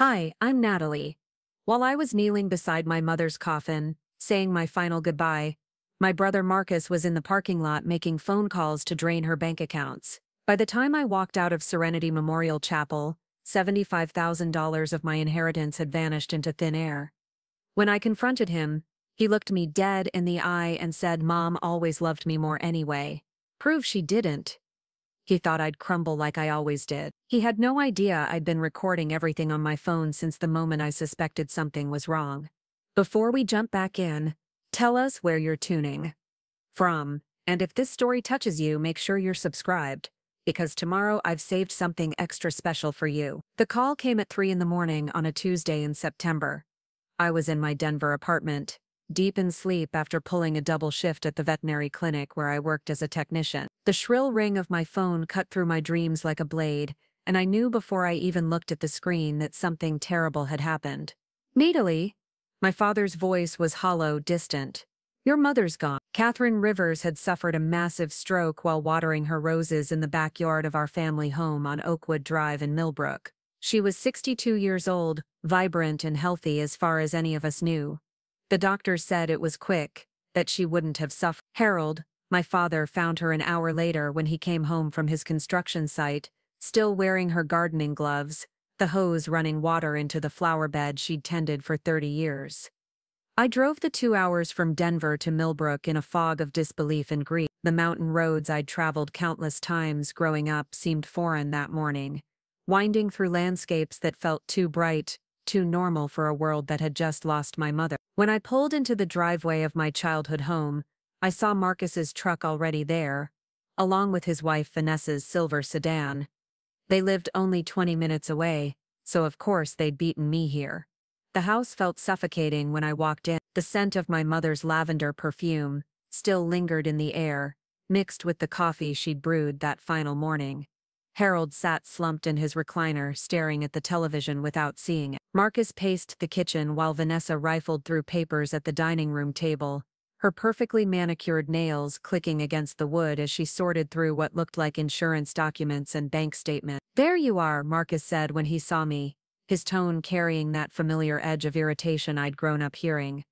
Hi, I'm Natalie. While I was kneeling beside my mother's coffin, saying my final goodbye, my brother Marcus was in the parking lot making phone calls to drain her bank accounts. By the time I walked out of Serenity Memorial Chapel, $75,000 of my inheritance had vanished into thin air. When I confronted him, he looked me dead in the eye and said Mom always loved me more anyway. Prove she didn't. He thought I'd crumble like I always did. He had no idea I'd been recording everything on my phone since the moment I suspected something was wrong. Before we jump back in, tell us where you're tuning from, and if this story touches you, make sure you're subscribed, because tomorrow I've saved something extra special for you. The call came at 3 in the morning on a Tuesday in September. I was in my Denver apartment, deep in sleep after pulling a double shift at the veterinary clinic where I worked as a technician. The shrill ring of my phone cut through my dreams like a blade, and I knew before I even looked at the screen that something terrible had happened. Natalie, my father's voice was hollow, distant. Your mother's gone. Catherine Rivers had suffered a massive stroke while watering her roses in the backyard of our family home on Oakwood Drive in Millbrook. She was 62 years old, vibrant and healthy as far as any of us knew. The doctors said it was quick, that she wouldn't have suffered. Harold, my father, found her an hour later when he came home from his construction site, still wearing her gardening gloves, the hose running water into the flower bed she'd tended for 30 years. I drove the 2 hours from Denver to Millbrook in a fog of disbelief and grief. The mountain roads I'd traveled countless times growing up seemed foreign that morning, winding through landscapes that felt too bright, too normal for a world that had just lost my mother. When I pulled into the driveway of my childhood home, I saw Marcus's truck already there, along with his wife Vanessa's silver sedan. They lived only 20 minutes away, so of course they'd beaten me here. The house felt suffocating when I walked in. The scent of my mother's lavender perfume still lingered in the air, mixed with the coffee she'd brewed that final morning. Harold sat slumped in his recliner, staring at the television without seeing it. Marcus paced the kitchen while Vanessa rifled through papers at the dining room table, her perfectly manicured nails clicking against the wood as she sorted through what looked like insurance documents and bank statements. There you are, Marcus said when he saw me, his tone carrying that familiar edge of irritation I'd grown up hearing.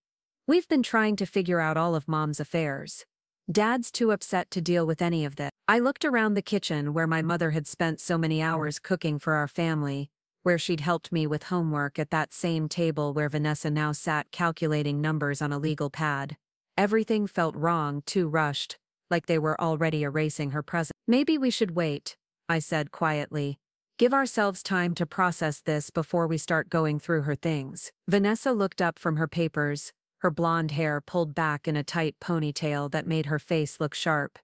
We've been trying to figure out all of Mom's affairs. Dad's too upset to deal with any of this. I looked around the kitchen where my mother had spent so many hours cooking for our family, where she'd helped me with homework at that same table where Vanessa now sat calculating numbers on a legal pad. Everything felt wrong, too rushed, like they were already erasing her presence. Maybe we should wait, I said quietly. Give ourselves time to process this before we start going through her things. Vanessa looked up from her papers, her blonde hair pulled back in a tight ponytail that made her face look sharp.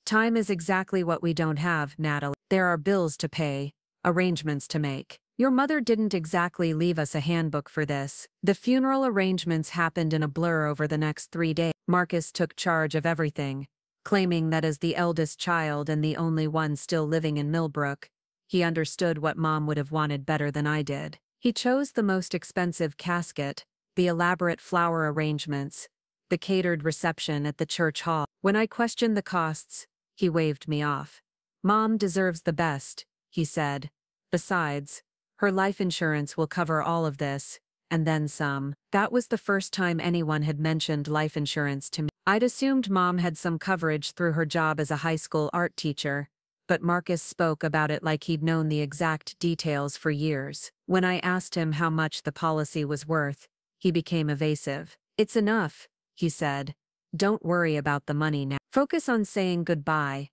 Time is exactly what we don't have, Natalie. There are bills to pay, arrangements to make. Your mother didn't exactly leave us a handbook for this. The funeral arrangements happened in a blur over the next 3 days. Marcus took charge of everything, claiming that as the eldest child and the only one still living in Millbrook, he understood what Mom would have wanted better than I did. He chose the most expensive casket, the elaborate flower arrangements, the catered reception at the church hall. When I questioned the costs, he waved me off. Mom deserves the best, he said. Besides, her life insurance will cover all of this, and then some. That was the first time anyone had mentioned life insurance to me. I'd assumed Mom had some coverage through her job as a high school art teacher, but Marcus spoke about it like he'd known the exact details for years. When I asked him how much the policy was worth, he became evasive. It's enough, he said. Don't worry about the money now. Focus on saying goodbye.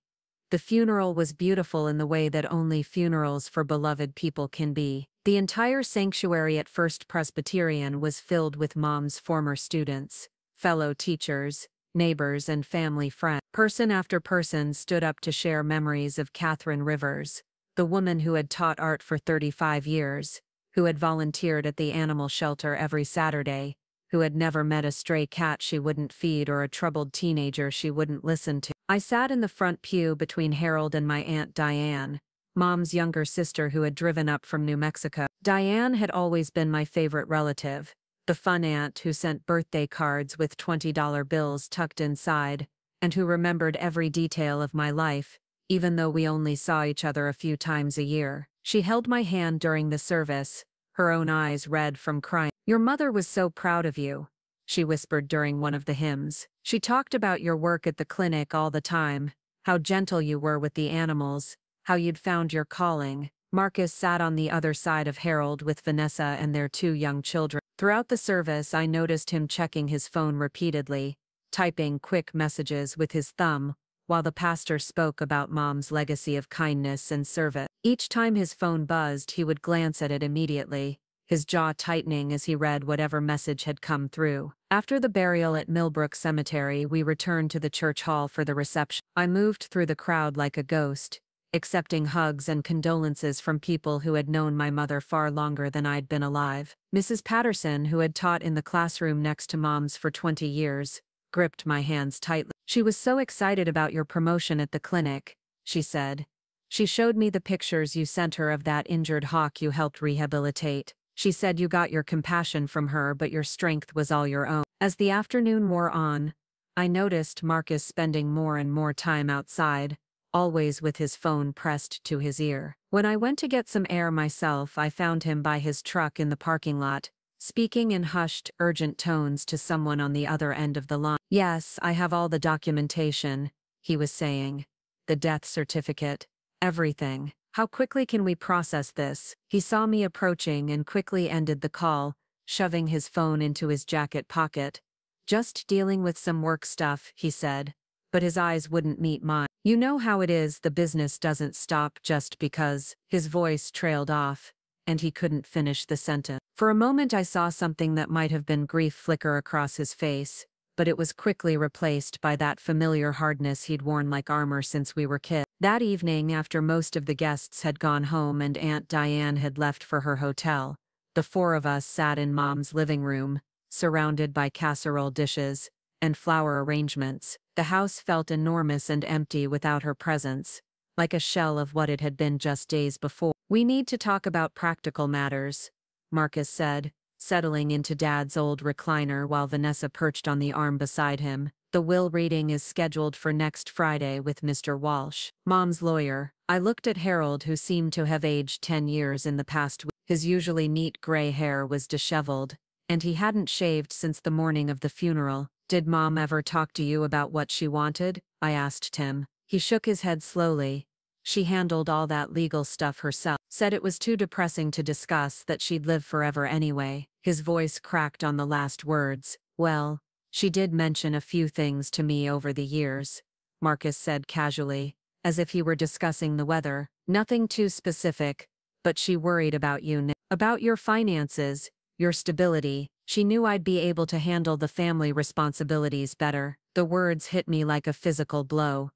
The funeral was beautiful in the way that only funerals for beloved people can be. The entire sanctuary at First Presbyterian was filled with Mom's former students, fellow teachers, neighbors, and family friends. Person after person stood up to share memories of Catherine Rivers, the woman who had taught art for 35 years, who had volunteered at the animal shelter every Saturday, who had never met a stray cat she wouldn't feed or a troubled teenager she wouldn't listen to. I sat in the front pew between Harold and my Aunt Diane, Mom's younger sister who had driven up from New Mexico. Diane had always been my favorite relative, the fun aunt who sent birthday cards with $20 bills tucked inside, and who remembered every detail of my life, even though we only saw each other a few times a year. She held my hand during the service, her own eyes red from crying. "Your mother was so proud of you," she whispered during one of the hymns. "She talked about your work at the clinic all the time, how gentle you were with the animals, how you'd found your calling." Marcus sat on the other side of Harold with Vanessa and their 2 young children. Throughout the service, I noticed him checking his phone repeatedly, typing quick messages with his thumb, while the pastor spoke about Mom's legacy of kindness and service. Each time his phone buzzed, he would glance at it immediately, his jaw tightening as he read whatever message had come through. After the burial at Millbrook Cemetery, we returned to the church hall for the reception. I moved through the crowd like a ghost, accepting hugs and condolences from people who had known my mother far longer than I'd been alive. Mrs. Patterson, who had taught in the classroom next to Mom's for 20 years, gripped my hands tightly. "She was so excited about your promotion at the clinic," she said. "She showed me the pictures you sent her of that injured hawk you helped rehabilitate. She said you got your compassion from her, but your strength was all your own." As the afternoon wore on, I noticed Marcus spending more and more time outside, always with his phone pressed to his ear. When I went to get some air myself, I found him by his truck in the parking lot, speaking in hushed, urgent tones to someone on the other end of the line. "Yes, I have all the documentation," he was saying. "The death certificate. Everything. How quickly can we process this?" He saw me approaching and quickly ended the call, shoving his phone into his jacket pocket. "Just dealing with some work stuff," he said, but his eyes wouldn't meet mine. "You know how it is, the business doesn't stop just because." His voice trailed off, and he couldn't finish the sentence. For a moment I saw something that might have been grief flicker across his face, but it was quickly replaced by that familiar hardness he'd worn like armor since we were kids. That evening, after most of the guests had gone home and Aunt Diane had left for her hotel, the 4 of us sat in Mom's living room, surrounded by casserole dishes and flower arrangements. The house felt enormous and empty without her presence, like a shell of what it had been just days before. "We need to talk about practical matters," Marcus said, settling into Dad's old recliner while Vanessa perched on the arm beside him. "The will reading is scheduled for next Friday with Mr. Walsh, Mom's lawyer." I looked at Harold, who seemed to have aged 10 years in the past week. His usually neat gray hair was disheveled, and he hadn't shaved since the morning of the funeral. "Did Mom ever talk to you about what she wanted?" I asked Tim. He shook his head slowly. "She handled all that legal stuff herself. Said it was too depressing to discuss, that she'd live forever anyway." His voice cracked on the last words. "Well, she did mention a few things to me over the years," Marcus said casually, as if he were discussing the weather. "Nothing too specific, but she worried about you, about your finances, your stability. She knew I'd be able to handle the family responsibilities better." The words hit me like a physical blow.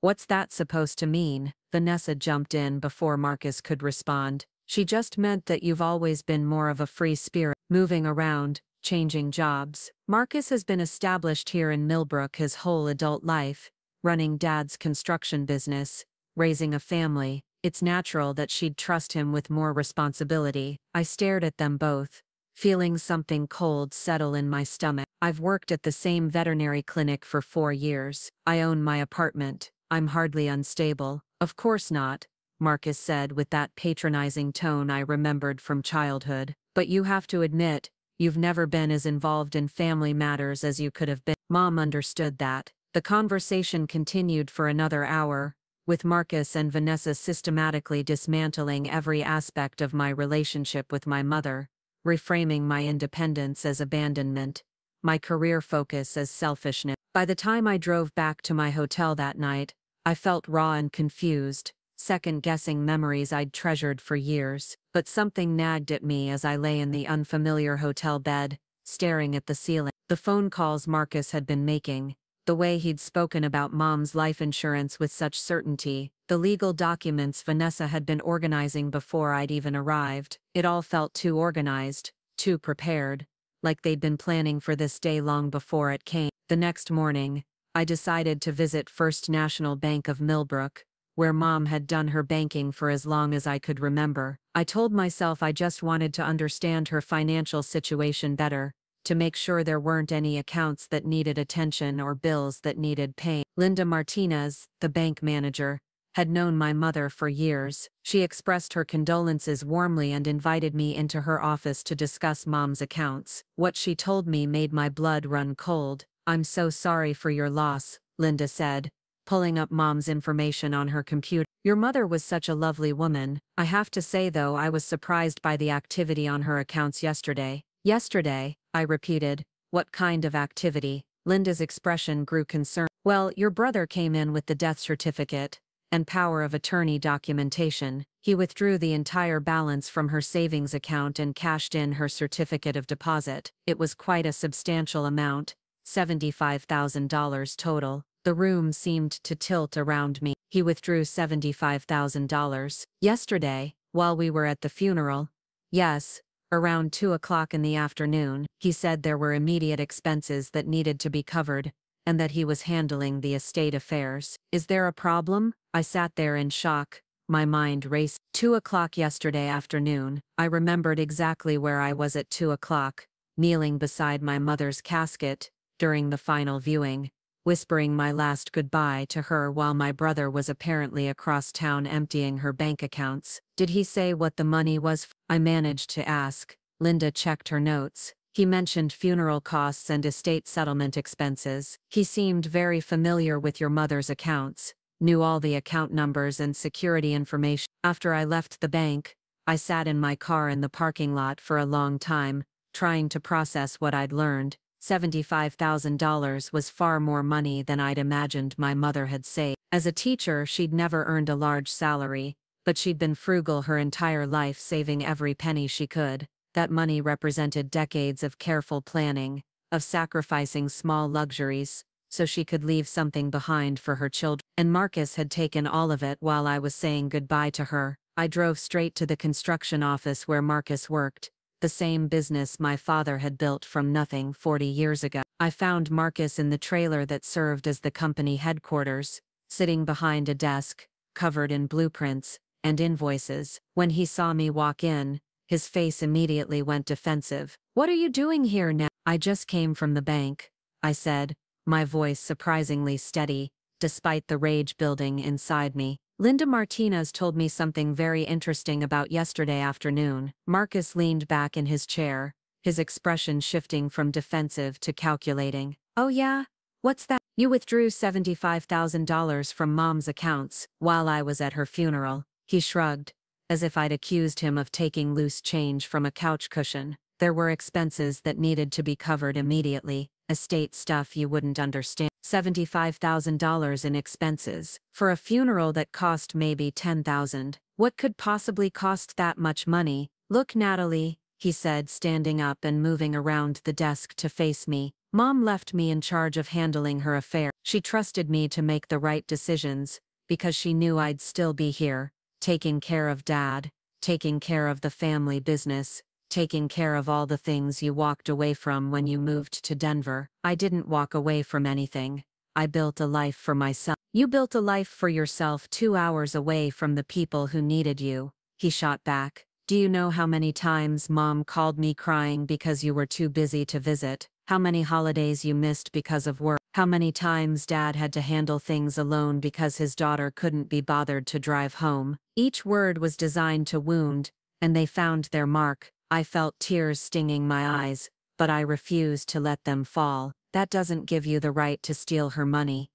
"What's that supposed to mean?" Vanessa jumped in before Marcus could respond. "She just meant that you've always been more of a free spirit, moving around, changing jobs. Marcus has been established here in Millbrook his whole adult life, running Dad's construction business, raising a family. It's natural that she'd trust him with more responsibility." I stared at them both, feeling something cold settle in my stomach. "I've worked at the same veterinary clinic for 4 years. I own my apartment. I'm hardly unstable." "Of course not," Marcus said with that patronizing tone I remembered from childhood. "But you have to admit, you've never been as involved in family matters as you could have been." Mom understood that. The conversation continued for another hour, with Marcus and Vanessa systematically dismantling every aspect of my relationship with my mother, reframing my independence as abandonment, my career focus as selfishness. By the time I drove back to my hotel that night, I felt raw and confused, second-guessing memories I'd treasured for years. But something nagged at me as I lay in the unfamiliar hotel bed, staring at the ceiling. The phone calls Marcus had been making, the way he'd spoken about Mom's life insurance with such certainty, the legal documents Vanessa had been organizing before I'd even arrived. It all felt too organized, too prepared, like they'd been planning for this day long before it came. The next morning, I decided to visit First National Bank of Millbrook, where Mom had done her banking for as long as I could remember. I told myself I just wanted to understand her financial situation better, to make sure there weren't any accounts that needed attention or bills that needed paying. Linda Martinez, the bank manager, had known my mother for years. She expressed her condolences warmly and invited me into her office to discuss Mom's accounts. What she told me made my blood run cold. "I'm so sorry for your loss," Linda said, pulling up Mom's information on her computer. "Your mother was such a lovely woman. I have to say though, I was surprised by the activity on her accounts yesterday." "Yesterday?" I repeated. "What kind of activity?" Linda's expression grew concerned. "Well, your brother came in with the death certificate and power of attorney documentation. He withdrew the entire balance from her savings account and cashed in her certificate of deposit. It was quite a substantial amount, $75,000 total." The room seemed to tilt around me. "He withdrew $75,000 yesterday, while we were at the funeral?" "Yes, around 2 o'clock in the afternoon. He said there were immediate expenses that needed to be covered, and that he was handling the estate affairs." "Is there a problem?" I sat there in shock, my mind racing. 2 o'clock yesterday afternoon. I remembered exactly where I was at 2 o'clock, kneeling beside my mother's casket, during the final viewing, whispering my last goodbye to her while my brother was apparently across town emptying her bank accounts. "Did he say what the money was for?" I managed to ask. Linda checked her notes. "He mentioned funeral costs and estate settlement expenses. He seemed very familiar with your mother's accounts, knew all the account numbers and security information." After I left the bank, I sat in my car in the parking lot for a long time, trying to process what I'd learned. $75,000 was far more money than I'd imagined my mother had saved. As a teacher, she'd never earned a large salary, but she'd been frugal her entire life, saving every penny she could. That money represented decades of careful planning, of sacrificing small luxuries, so she could leave something behind for her children. And Marcus had taken all of it while I was saying goodbye to her. I drove straight to the construction office where Marcus worked, the same business my father had built from nothing 40 years ago. I found Marcus in the trailer that served as the company headquarters, sitting behind a desk, covered in blueprints and invoices. When he saw me walk in, his face immediately went defensive. "What are you doing here now?" "I just came from the bank," I said, my voice surprisingly steady, despite the rage building inside me. "Linda Martinez told me something very interesting about yesterday afternoon." Marcus leaned back in his chair, his expression shifting from defensive to calculating. "Oh yeah? What's that?" "You withdrew $75,000 from Mom's accounts while I was at her funeral." He shrugged, as if I'd accused him of taking loose change from a couch cushion. "There were expenses that needed to be covered immediately, estate stuff you wouldn't understand." $75,000 in expenses for a funeral that cost maybe $10,000. What could possibly cost that much money? "Look, Natalie," he said, standing up and moving around the desk to face me. "Mom left me in charge of handling her affair. She trusted me to make the right decisions, because she knew I'd still be here, taking care of Dad, taking care of the family business, taking care of all the things you walked away from when you moved to Denver." "I didn't walk away from anything. I built a life for myself." "You built a life for yourself 2 hours away from the people who needed you," he shot back. "Do you know how many times Mom called me crying because you were too busy to visit? How many holidays you missed because of work? How many times Dad had to handle things alone because his daughter couldn't be bothered to drive home?" Each word was designed to wound, and they found their mark. I felt tears stinging my eyes, but I refused to let them fall. "That doesn't give you the right to steal her money."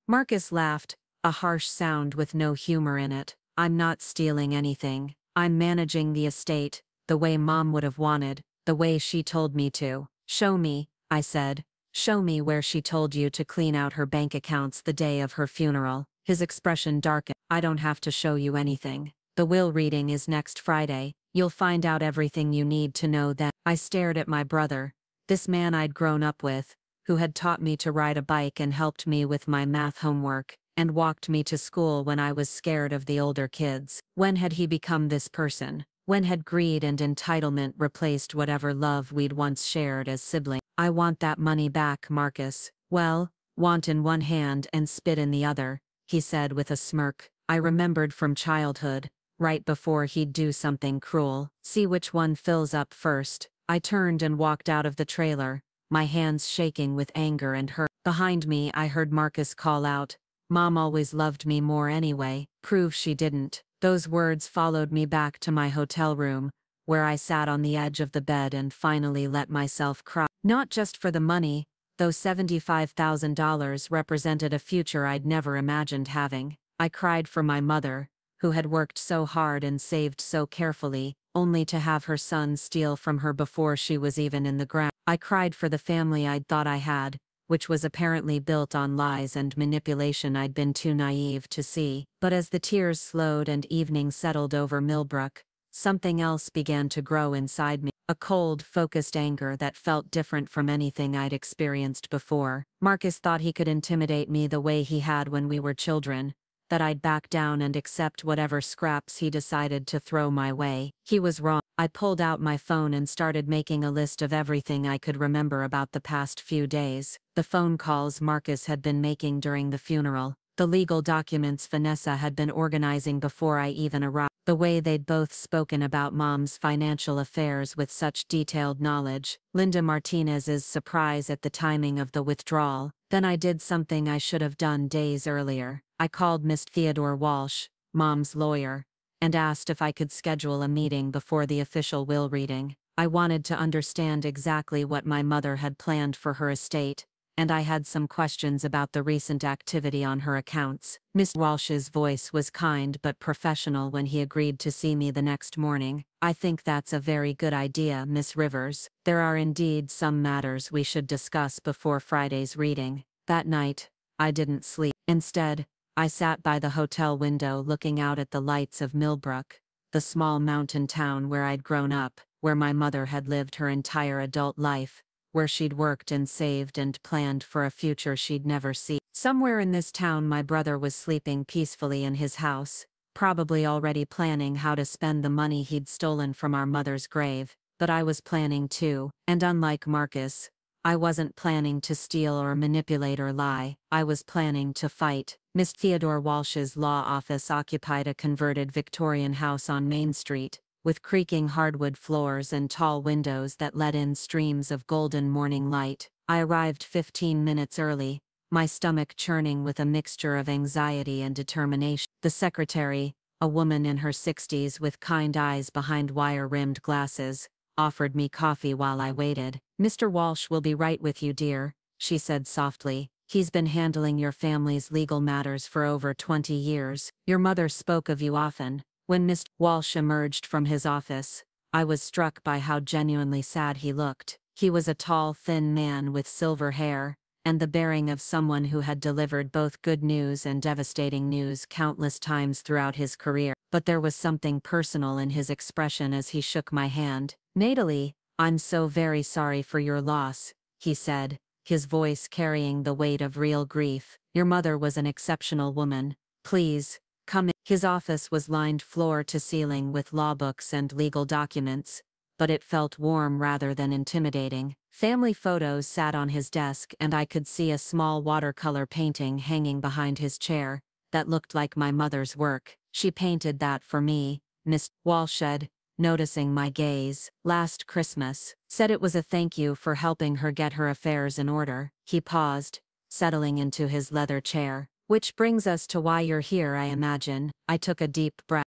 Marcus laughed, a harsh sound with no humor in it. "I'm not stealing anything. I'm managing the estate, the way Mom would have wanted, the way she told me to." "Show me," I said. "Show me where she told you to clean out her bank accounts the day of her funeral." His expression darkened. "I don't have to show you anything. The will reading is next Friday. You'll find out everything you need to know then." I stared at my brother, this man I'd grown up with, who had taught me to ride a bike and helped me with my math homework, and walked me to school when I was scared of the older kids. When had he become this person? When had greed and entitlement replaced whatever love we'd once shared as siblings? "I want that money back, Marcus." "Well, want in one hand and spit in the other," he said with a smirk. I remembered from childhood, right before he'd do something cruel. "See which one fills up first." I turned and walked out of the trailer, my hands shaking with anger and hurt. Behind me I heard Marcus call out, Mom always loved me more anyway. Prove she didn't. Those words followed me back to my hotel room, where I sat on the edge of the bed and finally let myself cry. Not just for the money, though $75,000 represented a future I'd never imagined having. I cried for my mother, who had worked so hard and saved so carefully, only to have her son steal from her before she was even in the ground. I cried for the family I'd thought I had, which was apparently built on lies and manipulation I'd been too naive to see. But as the tears slowed and evening settled over Millbrook, something else began to grow inside me. A cold, focused anger that felt different from anything I'd experienced before. Marcus thought he could intimidate me the way he had when we were children, that I'd back down and accept whatever scraps he decided to throw my way. He was wrong. I pulled out my phone and started making a list of everything I could remember about the past few days. The phone calls Marcus had been making during the funeral. The legal documents Vanessa had been organizing before I even arrived. The way they'd both spoken about Mom's financial affairs with such detailed knowledge. Linda Martinez's surprise at the timing of the withdrawal. Then I did something I should have done days earlier. I called Miss Theodore Walsh, Mom's lawyer, and asked if I could schedule a meeting before the official will reading. I wanted to understand exactly what my mother had planned for her estate, and I had some questions about the recent activity on her accounts. Miss Walsh's voice was kind but professional when he agreed to see me the next morning. I think that's a very good idea, Miss Rivers. There are indeed some matters we should discuss before Friday's reading. That night, I didn't sleep. Instead, I sat by the hotel window looking out at the lights of Millbrook, the small mountain town where I'd grown up, where my mother had lived her entire adult life, where she'd worked and saved and planned for a future she'd never see. Somewhere in this town my brother was sleeping peacefully in his house, probably already planning how to spend the money he'd stolen from our mother's grave. But I was planning too, and unlike Marcus, I wasn't planning to steal or manipulate or lie. I was planning to fight. Miss Theodore Walsh's law office occupied a converted Victorian house on Main Street, with creaking hardwood floors and tall windows that let in streams of golden morning light. I arrived 15 minutes early, my stomach churning with a mixture of anxiety and determination. The secretary, a woman in her 60s with kind eyes behind wire-rimmed glasses, offered me coffee while I waited. "Mr. Walsh will be right with you, dear," she said softly. "He's been handling your family's legal matters for over 20 years. Your mother spoke of you often." When Mr. Walsh emerged from his office, I was struck by how genuinely sad he looked. He was a tall, thin man with silver hair, and the bearing of someone who had delivered both good news and devastating news countless times throughout his career. But there was something personal in his expression as he shook my hand. "Natalie, I'm so very sorry for your loss," he said, his voice carrying the weight of real grief. "Your mother was an exceptional woman. Please, come in." His office was lined floor to ceiling with law books and legal documents, but it felt warm rather than intimidating. Family photos sat on his desk and I could see a small watercolor painting hanging behind his chair that looked like my mother's work. "She painted that for me," Miss Walsh said, noticing my gaze. "Last Christmas. Said it was a thank you for helping her get her affairs in order." He paused, settling into his leather chair. "Which brings us to why you're here, I imagine." I took a deep breath.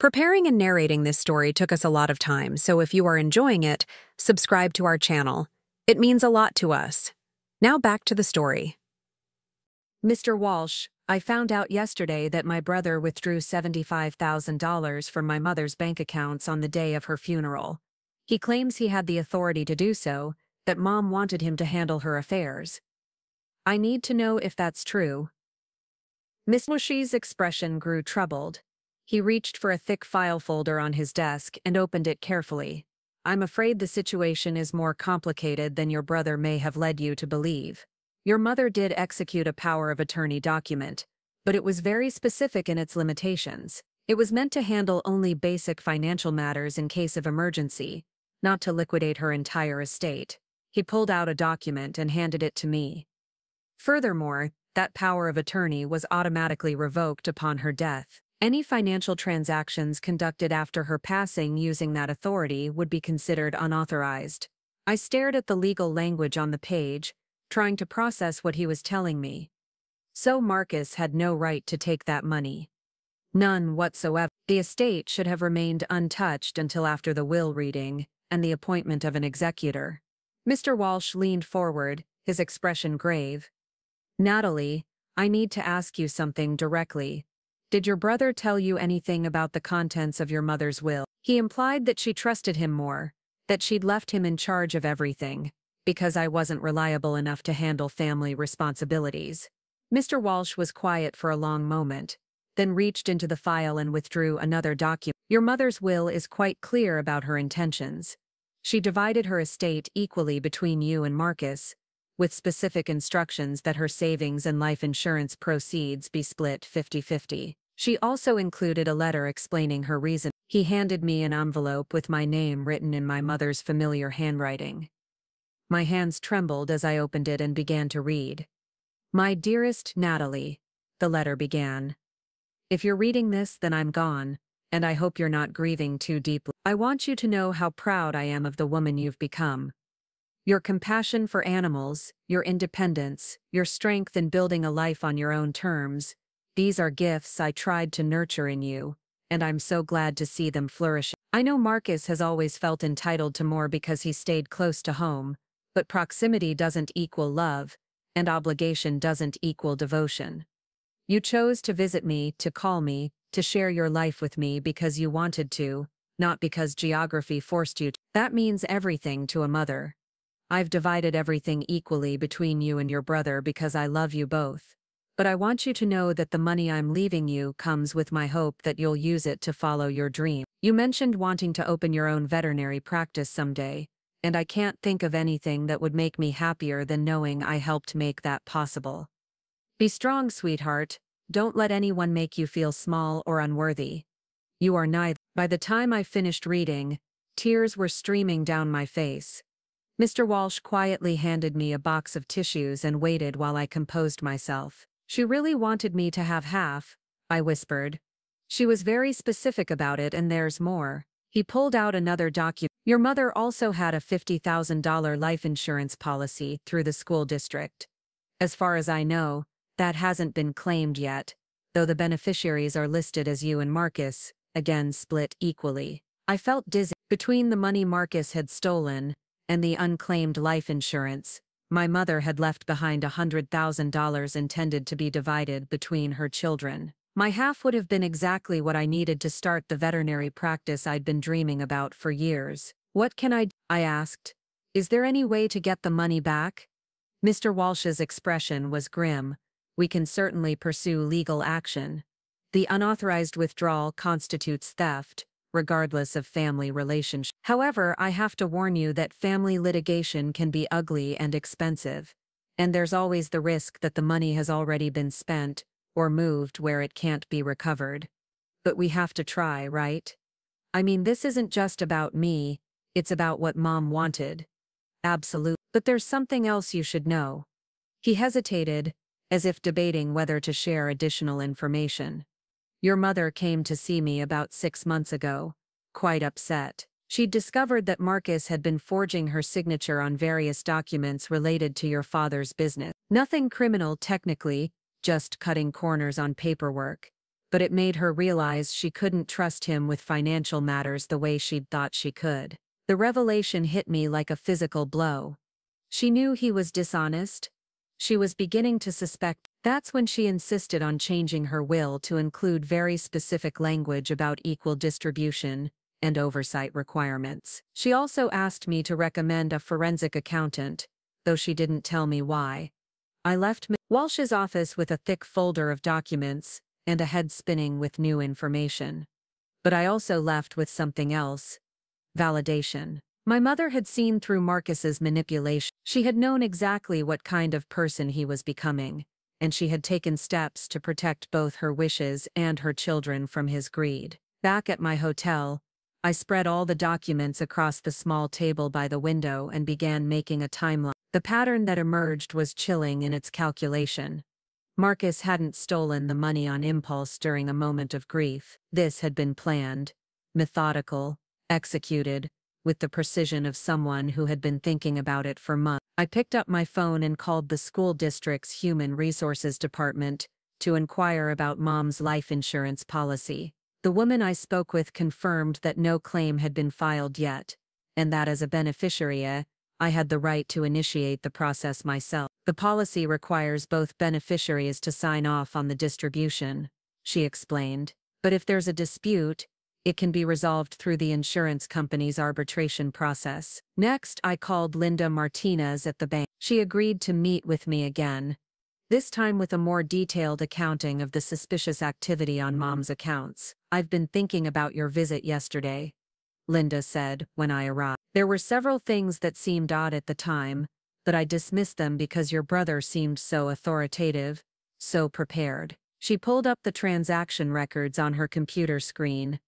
Preparing and narrating this story took us a lot of time, so if you are enjoying it, subscribe to our channel. It means a lot to us. Now back to the story. "Mr. Walsh, I found out yesterday that my brother withdrew $75,000 from my mother's bank accounts on the day of her funeral. He claims he had the authority to do so, that Mom wanted him to handle her affairs. I need to know if that's true." Miss Walsh's expression grew troubled. He reached for a thick file folder on his desk and opened it carefully. "I'm afraid the situation is more complicated than your brother may have led you to believe. Your mother did execute a power of attorney document, but it was very specific in its limitations. It was meant to handle only basic financial matters in case of emergency, not to liquidate her entire estate." He pulled out a document and handed it to me. "Furthermore, that power of attorney was automatically revoked upon her death. Any financial transactions conducted after her passing using that authority would be considered unauthorized." I stared at the legal language on the page, trying to process what he was telling me. So Marcus had no right to take that money. None whatsoever. The estate should have remained untouched until after the will reading and the appointment of an executor. Mr. Walsh leaned forward, his expression grave. Natalie, I need to ask you something directly. Did your brother tell you anything about the contents of your mother's will? He implied that she trusted him more, that she'd left him in charge of everything, because I wasn't reliable enough to handle family responsibilities. Mr. Walsh was quiet for a long moment, then reached into the file and withdrew another document. Your mother's will is quite clear about her intentions. She divided her estate equally between you and Marcus, with specific instructions that her savings and life insurance proceeds be split 50-50. She also included a letter explaining her reason. He handed me an envelope with my name written in my mother's familiar handwriting. My hands trembled as I opened it and began to read. My dearest Natalie, the letter began. If you're reading this, then I'm gone, and I hope you're not grieving too deeply. I want you to know how proud I am of the woman you've become. Your compassion for animals, your independence, your strength in building a life on your own terms, these are gifts I tried to nurture in you, and I'm so glad to see them flourish. I know Marcus has always felt entitled to more because he stayed close to home, but proximity doesn't equal love, and obligation doesn't equal devotion. You chose to visit me, to call me, to share your life with me because you wanted to, not because geography forced you to. That means everything to a mother. I've divided everything equally between you and your brother because I love you both. But I want you to know that the money I'm leaving you comes with my hope that you'll use it to follow your dream. You mentioned wanting to open your own veterinary practice someday, and I can't think of anything that would make me happier than knowing I helped make that possible. Be strong, sweetheart. Don't let anyone make you feel small or unworthy. You are neither. By the time I finished reading, tears were streaming down my face. Mr. Walsh quietly handed me a box of tissues and waited while I composed myself. She really wanted me to have half, I whispered. She was very specific about it, and there's more. He pulled out another document. Your mother also had a $50,000 life insurance policy through the school district. As far as I know, that hasn't been claimed yet, though the beneficiaries are listed as you and Marcus, again split equally. I felt dizzy. Between the money Marcus had stolen and the unclaimed life insurance, my mother had left behind $100,000 intended to be divided between her children. My half would have been exactly what I needed to start the veterinary practice I'd been dreaming about for years. What can I do? I asked. Is there any way to get the money back? Mr. Walsh's expression was grim. We can certainly pursue legal action. The unauthorized withdrawal constitutes theft, regardless of family relationship. However, I have to warn you that family litigation can be ugly and expensive, and there's always the risk that the money has already been spent or moved where it can't be recovered. But we have to try, right? I mean, this isn't just about me, it's about what Mom wanted. Absolutely. But there's something else you should know. He hesitated, as if debating whether to share additional information. Your mother came to see me about 6 months ago, quite upset. She'd discovered that Marcus had been forging her signature on various documents related to your father's business. Nothing criminal technically, just cutting corners on paperwork, but it made her realize she couldn't trust him with financial matters the way she'd thought she could. The revelation hit me like a physical blow. She knew he was dishonest. She was beginning to suspect. That's when she insisted on changing her will to include very specific language about equal distribution and oversight requirements. She also asked me to recommend a forensic accountant, though she didn't tell me why. I left Walsh's office with a thick folder of documents and a head spinning with new information. But I also left with something else. Validation. My mother had seen through Marcus's manipulation. She had known exactly what kind of person he was becoming, and she had taken steps to protect both her wishes and her children from his greed. Back at my hotel, I spread all the documents across the small table by the window and began making a timeline. The pattern that emerged was chilling in its calculation. Marcus hadn't stolen the money on impulse during a moment of grief. This had been planned, methodical, executed, with the precision of someone who had been thinking about it for months. I picked up my phone and called the school district's Human Resources Department to inquire about Mom's life insurance policy. The woman I spoke with confirmed that no claim had been filed yet, and that as a beneficiary, I had the right to initiate the process myself. The policy requires both beneficiaries to sign off on the distribution, she explained. But if there's a dispute, it can be resolved through the insurance company's arbitration process. Next, I called Linda Martinez at the bank. She agreed to meet with me again, this time with a more detailed accounting of the suspicious activity on Mom's accounts. "I've been thinking about your visit yesterday," Linda said when I arrived. "There were several things that seemed odd at the time, but I dismissed them because your brother seemed so authoritative, so prepared." She pulled up the transaction records on her computer screen.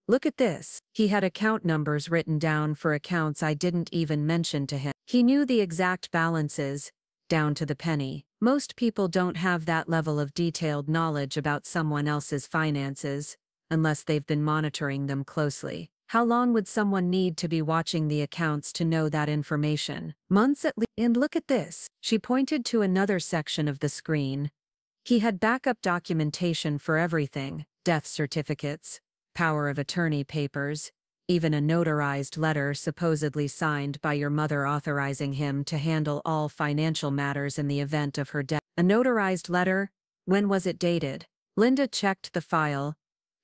"Look at this." He had account numbers written down for accounts I didn't even mention to him. He knew the exact balances, down to the penny. Most people don't have that level of detailed knowledge about someone else's finances, unless they've been monitoring them closely. How long would someone need to be watching the accounts to know that information? Months at least. And look at this. She pointed to another section of the screen. He had backup documentation for everything: death certificates, power of attorney papers, even a notarized letter supposedly signed by your mother authorizing him to handle all financial matters in the event of her death. A notarized letter? When was it dated? Linda checked the file.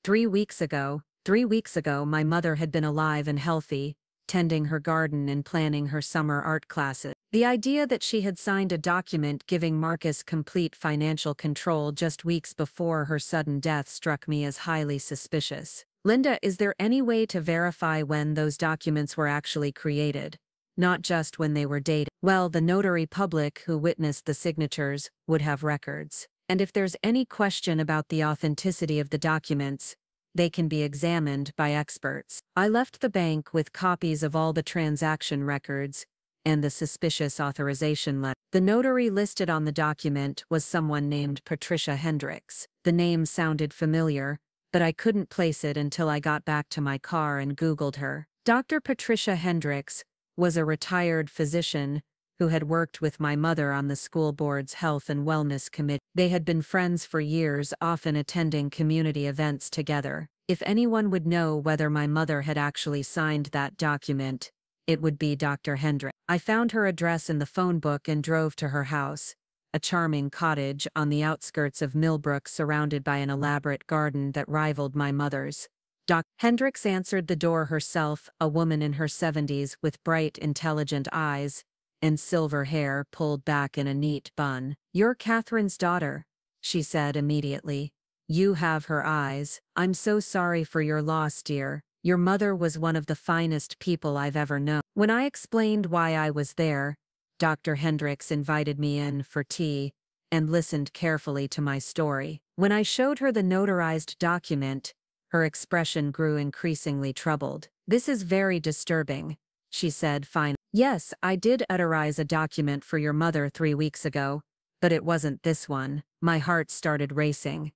3 weeks ago. 3 weeks ago, my mother had been alive and healthy, tending her garden and planning her summer art classes. The idea that she had signed a document giving Marcus complete financial control just weeks before her sudden death struck me as highly suspicious. "Linda, is there any way to verify when those documents were actually created, not just when they were dated?" "Well, the notary public who witnessed the signatures would have records. And if there's any question about the authenticity of the documents, they can be examined by experts." I left the bank with copies of all the transaction records and the suspicious authorization letter. The notary listed on the document was someone named Patricia Hendricks. The name sounded familiar, but I couldn't place it until I got back to my car and Googled her. Dr. Patricia Hendricks was a retired physician who had worked with my mother on the school board's health and wellness committee. They had been friends for years, often attending community events together. If anyone would know whether my mother had actually signed that document, it would be Dr. Hendricks. I found her address in the phone book and drove to her house, a charming cottage on the outskirts of Millbrook surrounded by an elaborate garden that rivaled my mother's. Dr. Hendricks answered the door herself, a woman in her 70s with bright, intelligent eyes and silver hair pulled back in a neat bun. "You're Catherine's daughter," she said immediately. "You have her eyes. I'm so sorry for your loss, dear. Your mother was one of the finest people I've ever known." When I explained why I was there, Dr. Hendricks invited me in for tea and listened carefully to my story. When I showed her the notarized document, her expression grew increasingly troubled. "This is very disturbing," she said finally. "Yes, I did notarize a document for your mother 3 weeks ago, but it wasn't this one." My heart started racing.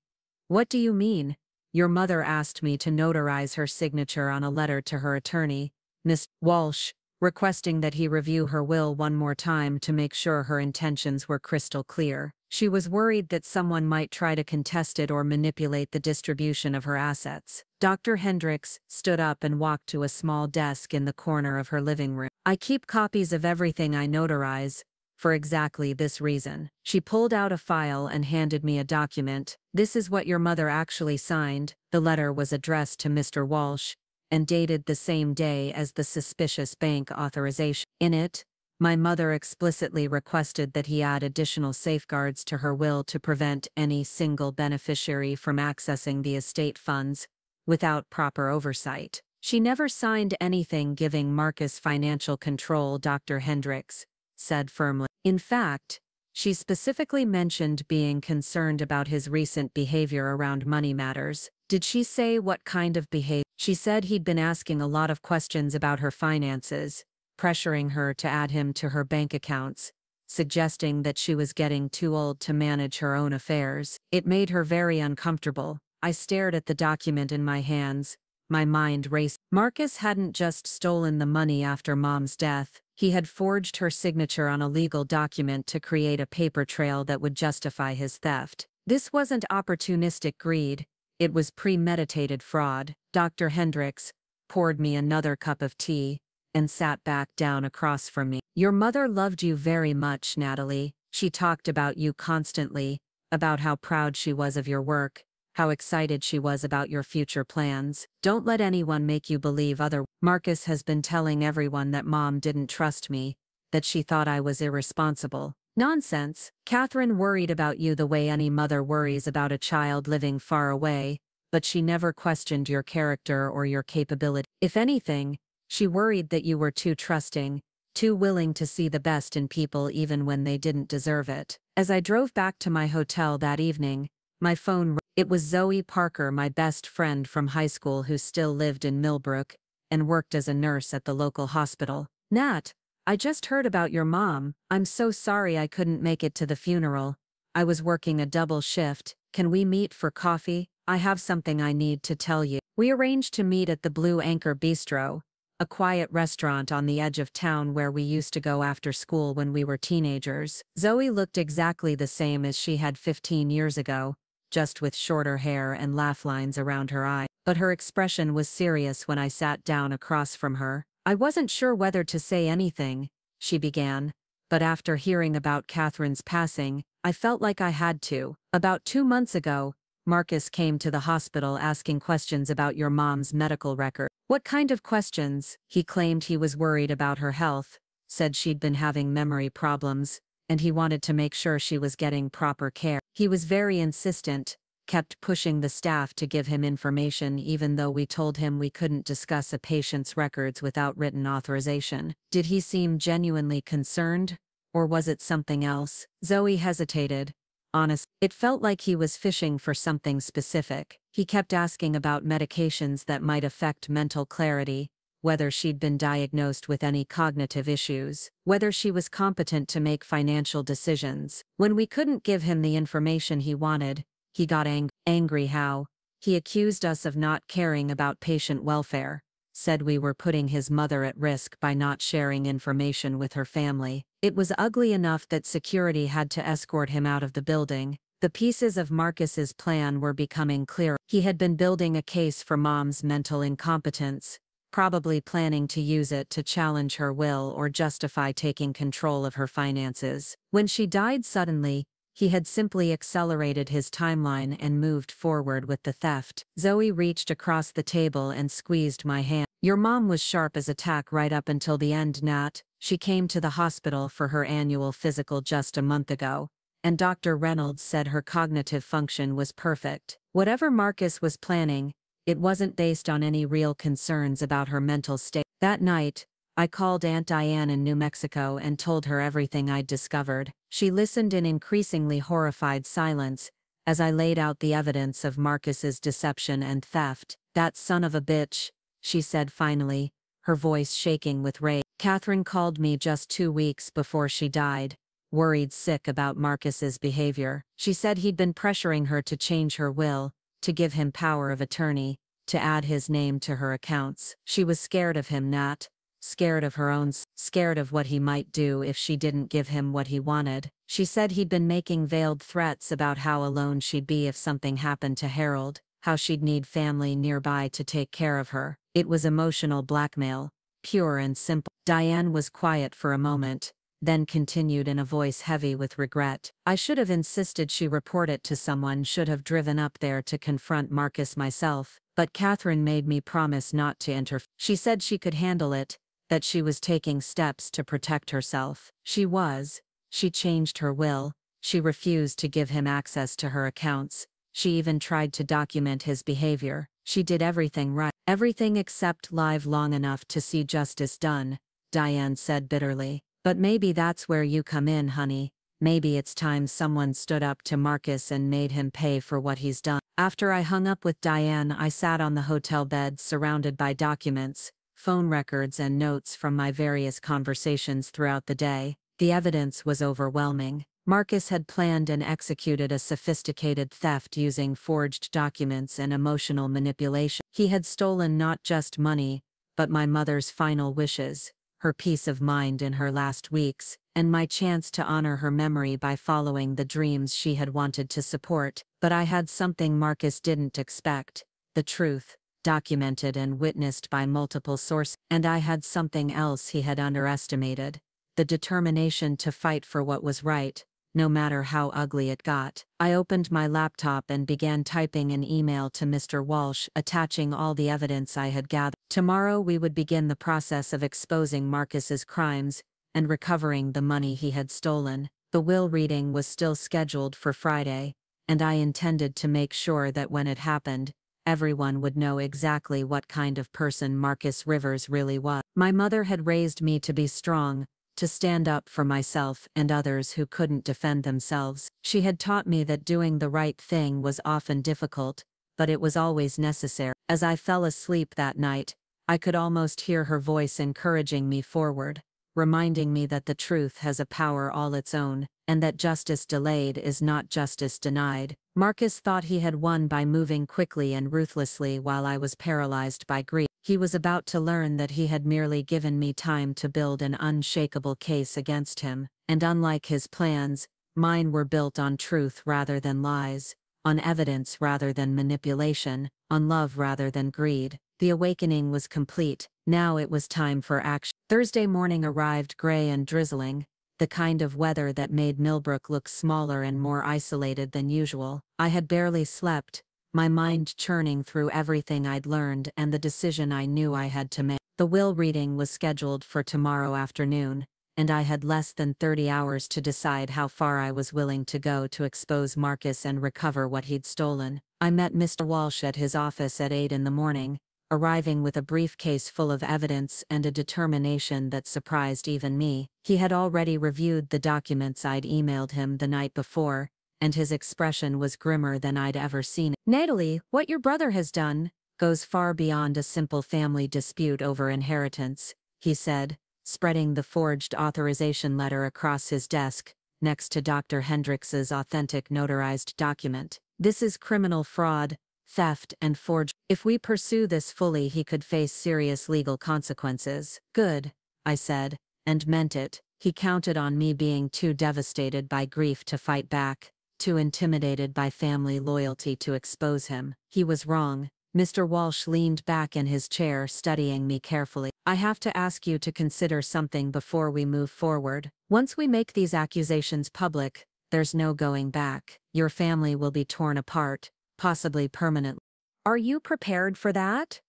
"What do you mean?" "Your mother asked me to notarize her signature on a letter to her attorney, Miss Walsh, requesting that he review her will one more time to make sure her intentions were crystal clear. She was worried that someone might try to contest it or manipulate the distribution of her assets." Dr. Hendricks stood up and walked to a small desk in the corner of her living room. "I keep copies of everything I notarize, for exactly this reason." She pulled out a file and handed me a document. "This is what your mother actually signed." The letter was addressed to Mr. Walsh and dated the same day as the suspicious bank authorization. In it, my mother explicitly requested that he add additional safeguards to her will to prevent any single beneficiary from accessing the estate funds without proper oversight. "She never signed anything giving Marcus financial control," Dr. Hendricks said firmly. "In fact, she specifically mentioned being concerned about his recent behavior around money matters." "Did she say what kind of behavior?" "She said he'd been asking a lot of questions about her finances, pressuring her to add him to her bank accounts, suggesting that she was getting too old to manage her own affairs." It made her very uncomfortable. I stared at the document in my hands, My mind raced. Marcus hadn't just stolen the money after Mom's death. He had forged her signature on a legal document to create a paper trail that would justify his theft. This wasn't opportunistic greed. It was premeditated fraud. Dr. Hendricks poured me another cup of tea and sat back down across from me. Your mother loved you very much, Natalie. She talked about you constantly, about how proud she was of your work, how excited she was about your future plans. Don't let anyone make you believe other. Marcus has been telling everyone that Mom didn't trust me, that she thought I was irresponsible. Nonsense. Catherine worried about you the way any mother worries about a child living far away, but she never questioned your character or your capability. If anything, she worried that you were too trusting, too willing to see the best in people even when they didn't deserve it. As I drove back to my hotel that evening, my phone rang. It was Zoe Parker, my best friend from high school who still lived in Millbrook and worked as a nurse at the local hospital. Nat, I just heard about your mom. I'm so sorry I couldn't make it to the funeral. I was working a double shift. Can we meet for coffee? I have something I need to tell you. We arranged to meet at the Blue Anchor Bistro, a quiet restaurant on the edge of town where we used to go after school when we were teenagers. Zoe looked exactly the same as she had 15 years ago, just with shorter hair and laugh lines around her eye. But her expression was serious when I sat down across from her. I wasn't sure whether to say anything, she began, but after hearing about Catherine's passing, I felt like I had to. About 2 months ago, Marcus came to the hospital asking questions about your mom's medical record. What kind of questions? He claimed he was worried about her health, said she'd been having memory problems, and he wanted to make sure she was getting proper care. He was very insistent, kept pushing the staff to give him information even though we told him we couldn't discuss a patient's records without written authorization. Did he seem genuinely concerned, or was it something else? Zoe hesitated. Honest, it felt like he was fishing for something specific. He kept asking about medications that might affect mental clarity, whether she'd been diagnosed with any cognitive issues, whether she was competent to make financial decisions. When we couldn't give him the information he wanted, he got angry. How? He accused us of not caring about patient welfare, said we were putting his mother at risk by not sharing information with her family. It was ugly enough that security had to escort him out of the building. The pieces of Marcus's plan were becoming clearer. He had been building a case for Mom's mental incompetence, probably planning to use it to challenge her will or justify taking control of her finances. When she died suddenly, he had simply accelerated his timeline and moved forward with the theft. Zoe reached across the table and squeezed my hand. Your mom was sharp as a tack right up until the end, Nat. She came to the hospital for her annual physical just a month ago, and Dr. Reynolds said her cognitive function was perfect. Whatever Marcus was planning, it wasn't based on any real concerns about her mental state. That night, I called Aunt Diane in New Mexico and told her everything I'd discovered. She listened in increasingly horrified silence as I laid out the evidence of Marcus's deception and theft. That son of a bitch, she said finally, her voice shaking with rage. Catherine called me just 2 weeks before she died, worried sick about Marcus's behavior. She said he'd been pressuring her to change her will, to give him power of attorney, to add his name to her accounts. She was scared of him, Nat. Scared of her own, scared of what he might do if she didn't give him what he wanted. She said he'd been making veiled threats about how alone she'd be if something happened to Harold, how she'd need family nearby to take care of her. It was emotional blackmail, pure and simple. Diane was quiet for a moment, then continued in a voice heavy with regret. I should have insisted she report it to someone, should have driven up there to confront Marcus myself, but Catherine made me promise not to interfere. She said she could handle it, that she was taking steps to protect herself. She changed her will, she refused to give him access to her accounts, she even tried to document his behavior. She did everything right. Everything except live long enough to see justice done, Diane said bitterly. But maybe that's where you come in, honey. Maybe it's time someone stood up to Marcus and made him pay for what he's done. After I hung up with Diane, I sat on the hotel bed surrounded by documents, phone records and notes from my various conversations throughout the day. The evidence was overwhelming. Marcus had planned and executed a sophisticated theft using forged documents and emotional manipulation. He had stolen not just money, but my mother's final wishes, her peace of mind in her last weeks, and my chance to honor her memory by following the dreams she had wanted to support. But I had something Marcus didn't expect: the truth, documented and witnessed by multiple sources. And I had something else he had underestimated: the determination to fight for what was right, no matter how ugly it got. I opened my laptop and began typing an email to Mr. Walsh, attaching all the evidence I had gathered. Tomorrow we would begin the process of exposing Marcus's crimes and recovering the money he had stolen. The will reading was still scheduled for Friday, and I intended to make sure that when it happened, everyone would know exactly what kind of person Marcus Rivers really was. My mother had raised me to be strong, to stand up for myself and others who couldn't defend themselves. She had taught me that doing the right thing was often difficult, but it was always necessary. As I fell asleep that night, I could almost hear her voice encouraging me forward, reminding me that the truth has a power all its own, and that justice delayed is not justice denied. Marcus thought he had won by moving quickly and ruthlessly while I was paralyzed by grief. He was about to learn that he had merely given me time to build an unshakable case against him, and unlike his plans, mine were built on truth rather than lies, on evidence rather than manipulation, on love rather than greed. The awakening was complete. Now it was time for action. Thursday morning arrived gray and drizzling, the kind of weather that made Millbrook look smaller and more isolated than usual. I had barely slept, my mind churning through everything I'd learned and the decision I knew I had to make. The will reading was scheduled for tomorrow afternoon, and I had less than 30 hours to decide how far I was willing to go to expose Marcus and recover what he'd stolen. I met Mr. Walsh at his office at 8 in the morning, arriving with a briefcase full of evidence and a determination that surprised even me. He had already reviewed the documents I'd emailed him the night before, and his expression was grimmer than I'd ever seen it. "Natalie, what your brother has done goes far beyond a simple family dispute over inheritance," he said, spreading the forged authorization letter across his desk, next to Dr. Hendricks's authentic notarized document. "This is criminal fraud, theft, and forgery. If we pursue this fully, he could face serious legal consequences." "Good," I said, and meant it. He counted on me being too devastated by grief to fight back, too intimidated by family loyalty to expose him. He was wrong. Mr. Walsh leaned back in his chair, studying me carefully. "I have to ask you to consider something before we move forward. Once we make these accusations public, there's no going back. Your family will be torn apart, possibly permanently. Are you prepared for that?"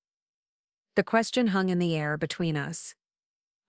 The question hung in the air between us.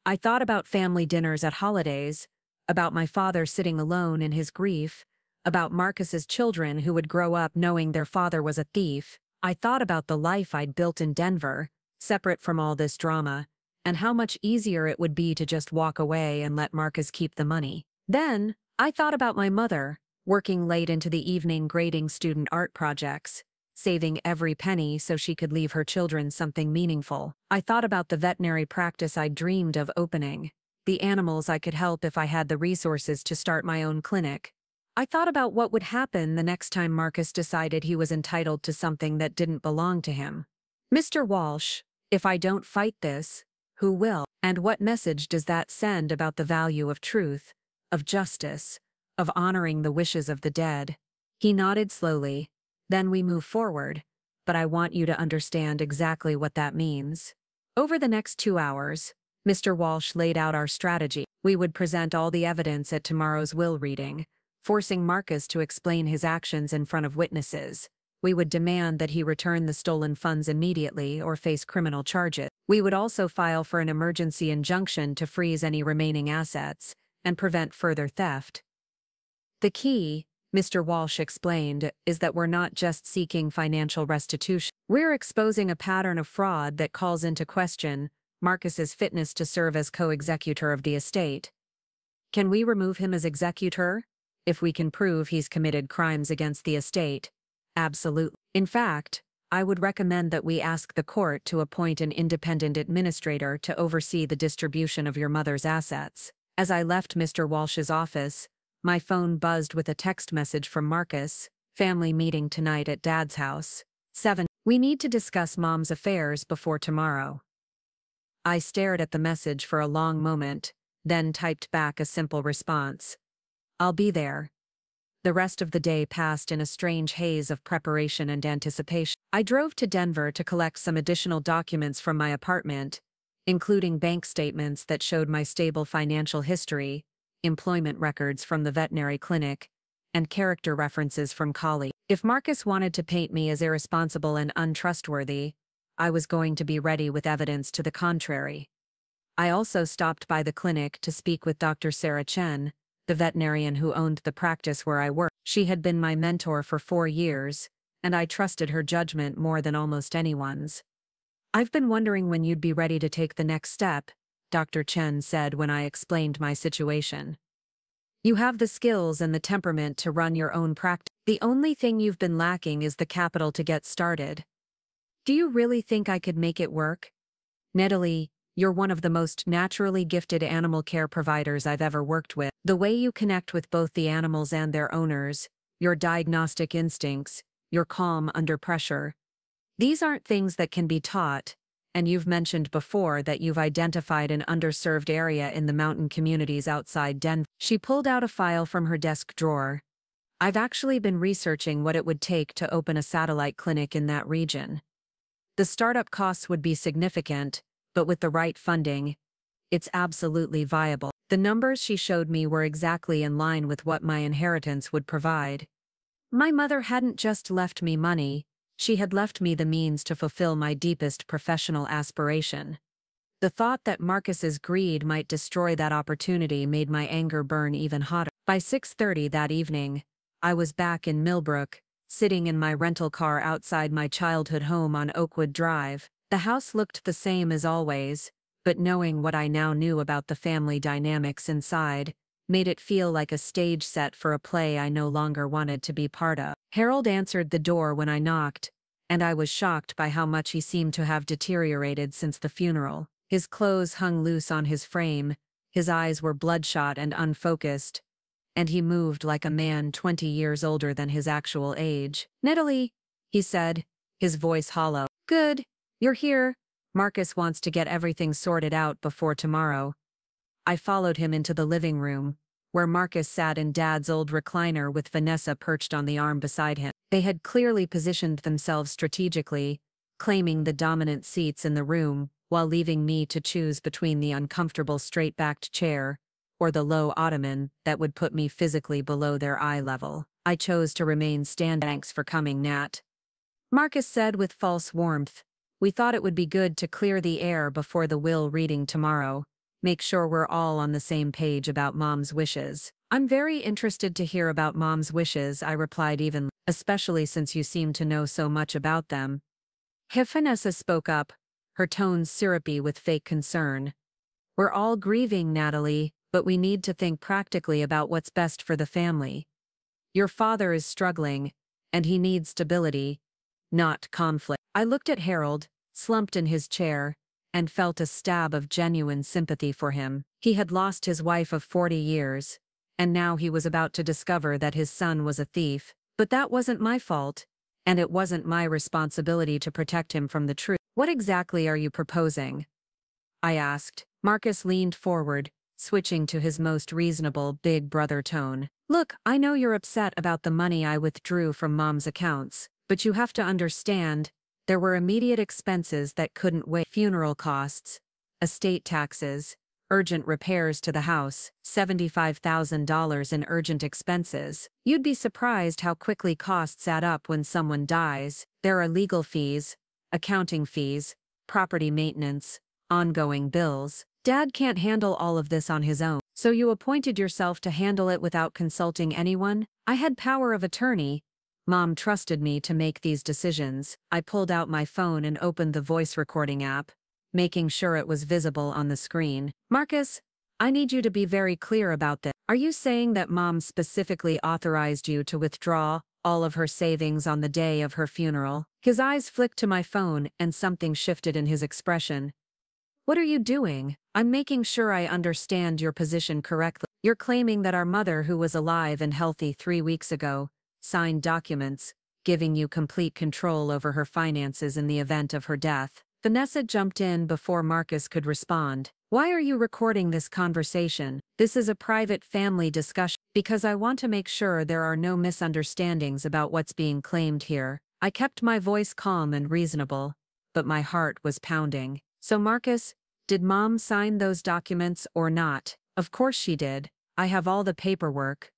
I thought about family dinners at holidays, about my father sitting alone in his grief, about Marcus's children who would grow up knowing their father was a thief. I thought about the life I'd built in Denver, separate from all this drama, and how much easier it would be to just walk away and let Marcus keep the money. Then, I thought about my mother, working late into the evening grading student art projects, saving every penny so she could leave her children something meaningful. I thought about the veterinary practice I dreamed of opening, the animals I could help if I had the resources to start my own clinic. I thought about what would happen the next time Marcus decided he was entitled to something that didn't belong to him. "Mr. Walsh, if I don't fight this, who will? And what message does that send about the value of truth, of justice, of honoring the wishes of the dead?" He nodded slowly. "Then we move forward, but I want you to understand exactly what that means." Over the next 2 hours, Mr. Walsh laid out our strategy. We would present all the evidence at tomorrow's will reading, forcing Marcus to explain his actions in front of witnesses. We would demand that he return the stolen funds immediately or face criminal charges. We would also file for an emergency injunction to freeze any remaining assets and prevent further theft. "The key," Mr. Walsh explained, "is that we're not just seeking financial restitution. We're exposing a pattern of fraud that calls into question Marcus's fitness to serve as co-executor of the estate. Can we remove him as executor? If we can prove he's committed crimes against the estate, absolutely. In fact, I would recommend that we ask the court to appoint an independent administrator to oversee the distribution of your mother's assets." As I left Mr. Walsh's office, My phone buzzed with a text message from Marcus. Family meeting tonight at Dad's house. 7. We need to discuss Mom's affairs before tomorrow. I stared at the message for a long moment, then typed back a simple response. I'll be there. The rest of the day passed in a strange haze of preparation and anticipation. I drove to Denver to collect some additional documents from my apartment, including bank statements that showed my stable financial history, employment records from the veterinary clinic, and character references from colleagues. If Marcus wanted to paint me as irresponsible and untrustworthy, I was going to be ready with evidence to the contrary. I also stopped by the clinic to speak with Dr. Sarah Chen, the veterinarian who owned the practice where I worked. She had been my mentor for 4 years, and I trusted her judgment more than almost anyone's. I've been wondering when you'd be ready to take the next step, Dr. Chen said when I explained my situation. You have the skills and the temperament to run your own practice. The only thing you've been lacking is the capital to get started. Do you really think I could make it work? Natalie, you're one of the most naturally gifted animal care providers I've ever worked with. The way you connect with both the animals and their owners, your diagnostic instincts, your calm under pressure. These aren't things that can be taught, and you've mentioned before that you've identified an underserved area in the mountain communities outside Denver. She pulled out a file from her desk drawer. I've actually been researching what it would take to open a satellite clinic in that region. The startup costs would be significant, but with the right funding, it's absolutely viable. The numbers she showed me were exactly in line with what my inheritance would provide. My mother hadn't just left me money, she had left me the means to fulfill my deepest professional aspiration. The thought that Marcus's greed might destroy that opportunity made my anger burn even hotter. By 6:30 that evening, I was back in Millbrook, sitting in my rental car outside my childhood home on Oakwood Drive. The house looked the same as always, but knowing what I now knew about the family dynamics inside, made it feel like a stage set for a play I no longer wanted to be part of. Harold answered the door when I knocked, and I was shocked by how much he seemed to have deteriorated since the funeral. His clothes hung loose on his frame, his eyes were bloodshot and unfocused, and he moved like a man 20 years older than his actual age. Natalie, he said, his voice hollow. Good, you're here. Marcus wants to get everything sorted out before tomorrow. I followed him into the living room, where Marcus sat in Dad's old recliner with Vanessa perched on the arm beside him. They had clearly positioned themselves strategically, claiming the dominant seats in the room while leaving me to choose between the uncomfortable straight-backed chair or the low ottoman that would put me physically below their eye level. I chose to remain standing. Thanks for coming, Nat. Marcus said with false warmth. We thought it would be good to clear the air before the will reading tomorrow. Make sure we're all on the same page about Mom's wishes. I'm very interested to hear about Mom's wishes, I replied evenly, especially since you seem to know so much about them. Vanessa spoke up, her tones syrupy with fake concern. We're all grieving, Natalie, but we need to think practically about what's best for the family. Your father is struggling, and he needs stability, not conflict. I looked at Harold, slumped in his chair, and felt a stab of genuine sympathy for him. He had lost his wife of 40 years, and now he was about to discover that his son was a thief. But that wasn't my fault, and it wasn't my responsibility to protect him from the truth. What exactly are you proposing? I asked. Marcus leaned forward, switching to his most reasonable big brother tone. Look, I know you're upset about the money I withdrew from Mom's accounts, but you have to understand, there were immediate expenses that couldn't wait. Funeral costs, estate taxes, urgent repairs to the house, $75,000 in urgent expenses. You'd be surprised how quickly costs add up when someone dies. There are legal fees, accounting fees, property maintenance, ongoing bills. Dad can't handle all of this on his own. So you appointed yourself to handle it without consulting anyone? I had power of attorney. Mom trusted me to make these decisions. I pulled out my phone and opened the voice recording app, making sure it was visible on the screen. Marcus, I need you to be very clear about this. Are you saying that Mom specifically authorized you to withdraw all of her savings on the day of her funeral? His eyes flicked to my phone and something shifted in his expression. What are you doing? I'm making sure I understand your position correctly. You're claiming that our mother, who was alive and healthy 3 weeks ago, signed documents, giving you complete control over her finances in the event of her death. Vanessa jumped in before Marcus could respond. Why are you recording this conversation? This is a private family discussion. Because I want to make sure there are no misunderstandings about what's being claimed here. I kept my voice calm and reasonable, but my heart was pounding. So Marcus, did Mom sign those documents or not? Of course she did. I have all the paperwork.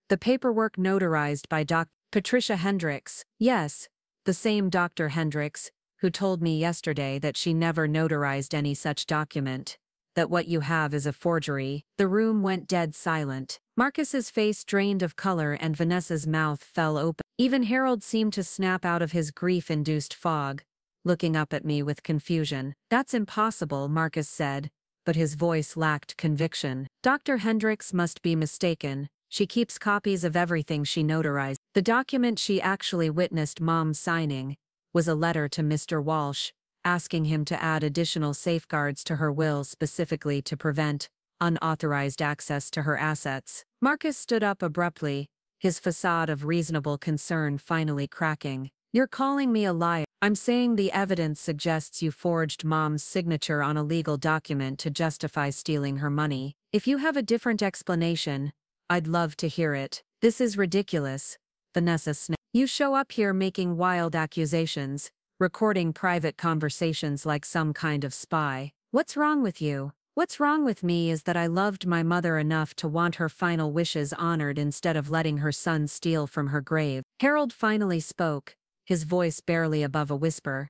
The paperwork notarized by Patricia Hendricks. Yes, the same Dr. Hendricks, who told me yesterday that she never notarized any such document, that what you have is a forgery. The room went dead silent. Marcus's face drained of color and Vanessa's mouth fell open. Even Harold seemed to snap out of his grief-induced fog, looking up at me with confusion. That's impossible, Marcus said, but his voice lacked conviction. Dr. Hendricks must be mistaken. She keeps copies of everything she notarized. The document she actually witnessed Mom signing was a letter to Mr. Walsh, asking him to add additional safeguards to her will specifically to prevent unauthorized access to her assets. Marcus stood up abruptly, his facade of reasonable concern finally cracking. You're calling me a liar. I'm saying the evidence suggests you forged Mom's signature on a legal document to justify stealing her money. If you have a different explanation, I'd love to hear it. This is ridiculous, Vanessa snapped. You show up here making wild accusations, recording private conversations like some kind of spy. What's wrong with you? What's wrong with me is that I loved my mother enough to want her final wishes honored instead of letting her son steal from her grave. Harold finally spoke, his voice barely above a whisper.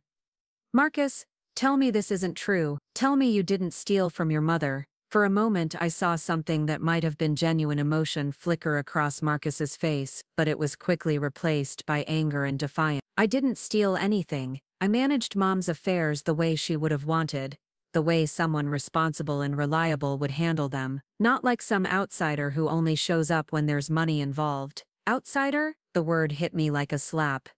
Marcus, tell me this isn't true. Tell me you didn't steal from your mother. For a moment I saw something that might have been genuine emotion flicker across Marcus's face, but it was quickly replaced by anger and defiance. I didn't steal anything. I managed Mom's affairs the way she would have wanted, the way someone responsible and reliable would handle them, not like some outsider who only shows up when there's money involved. Outsider? The word hit me like a slap.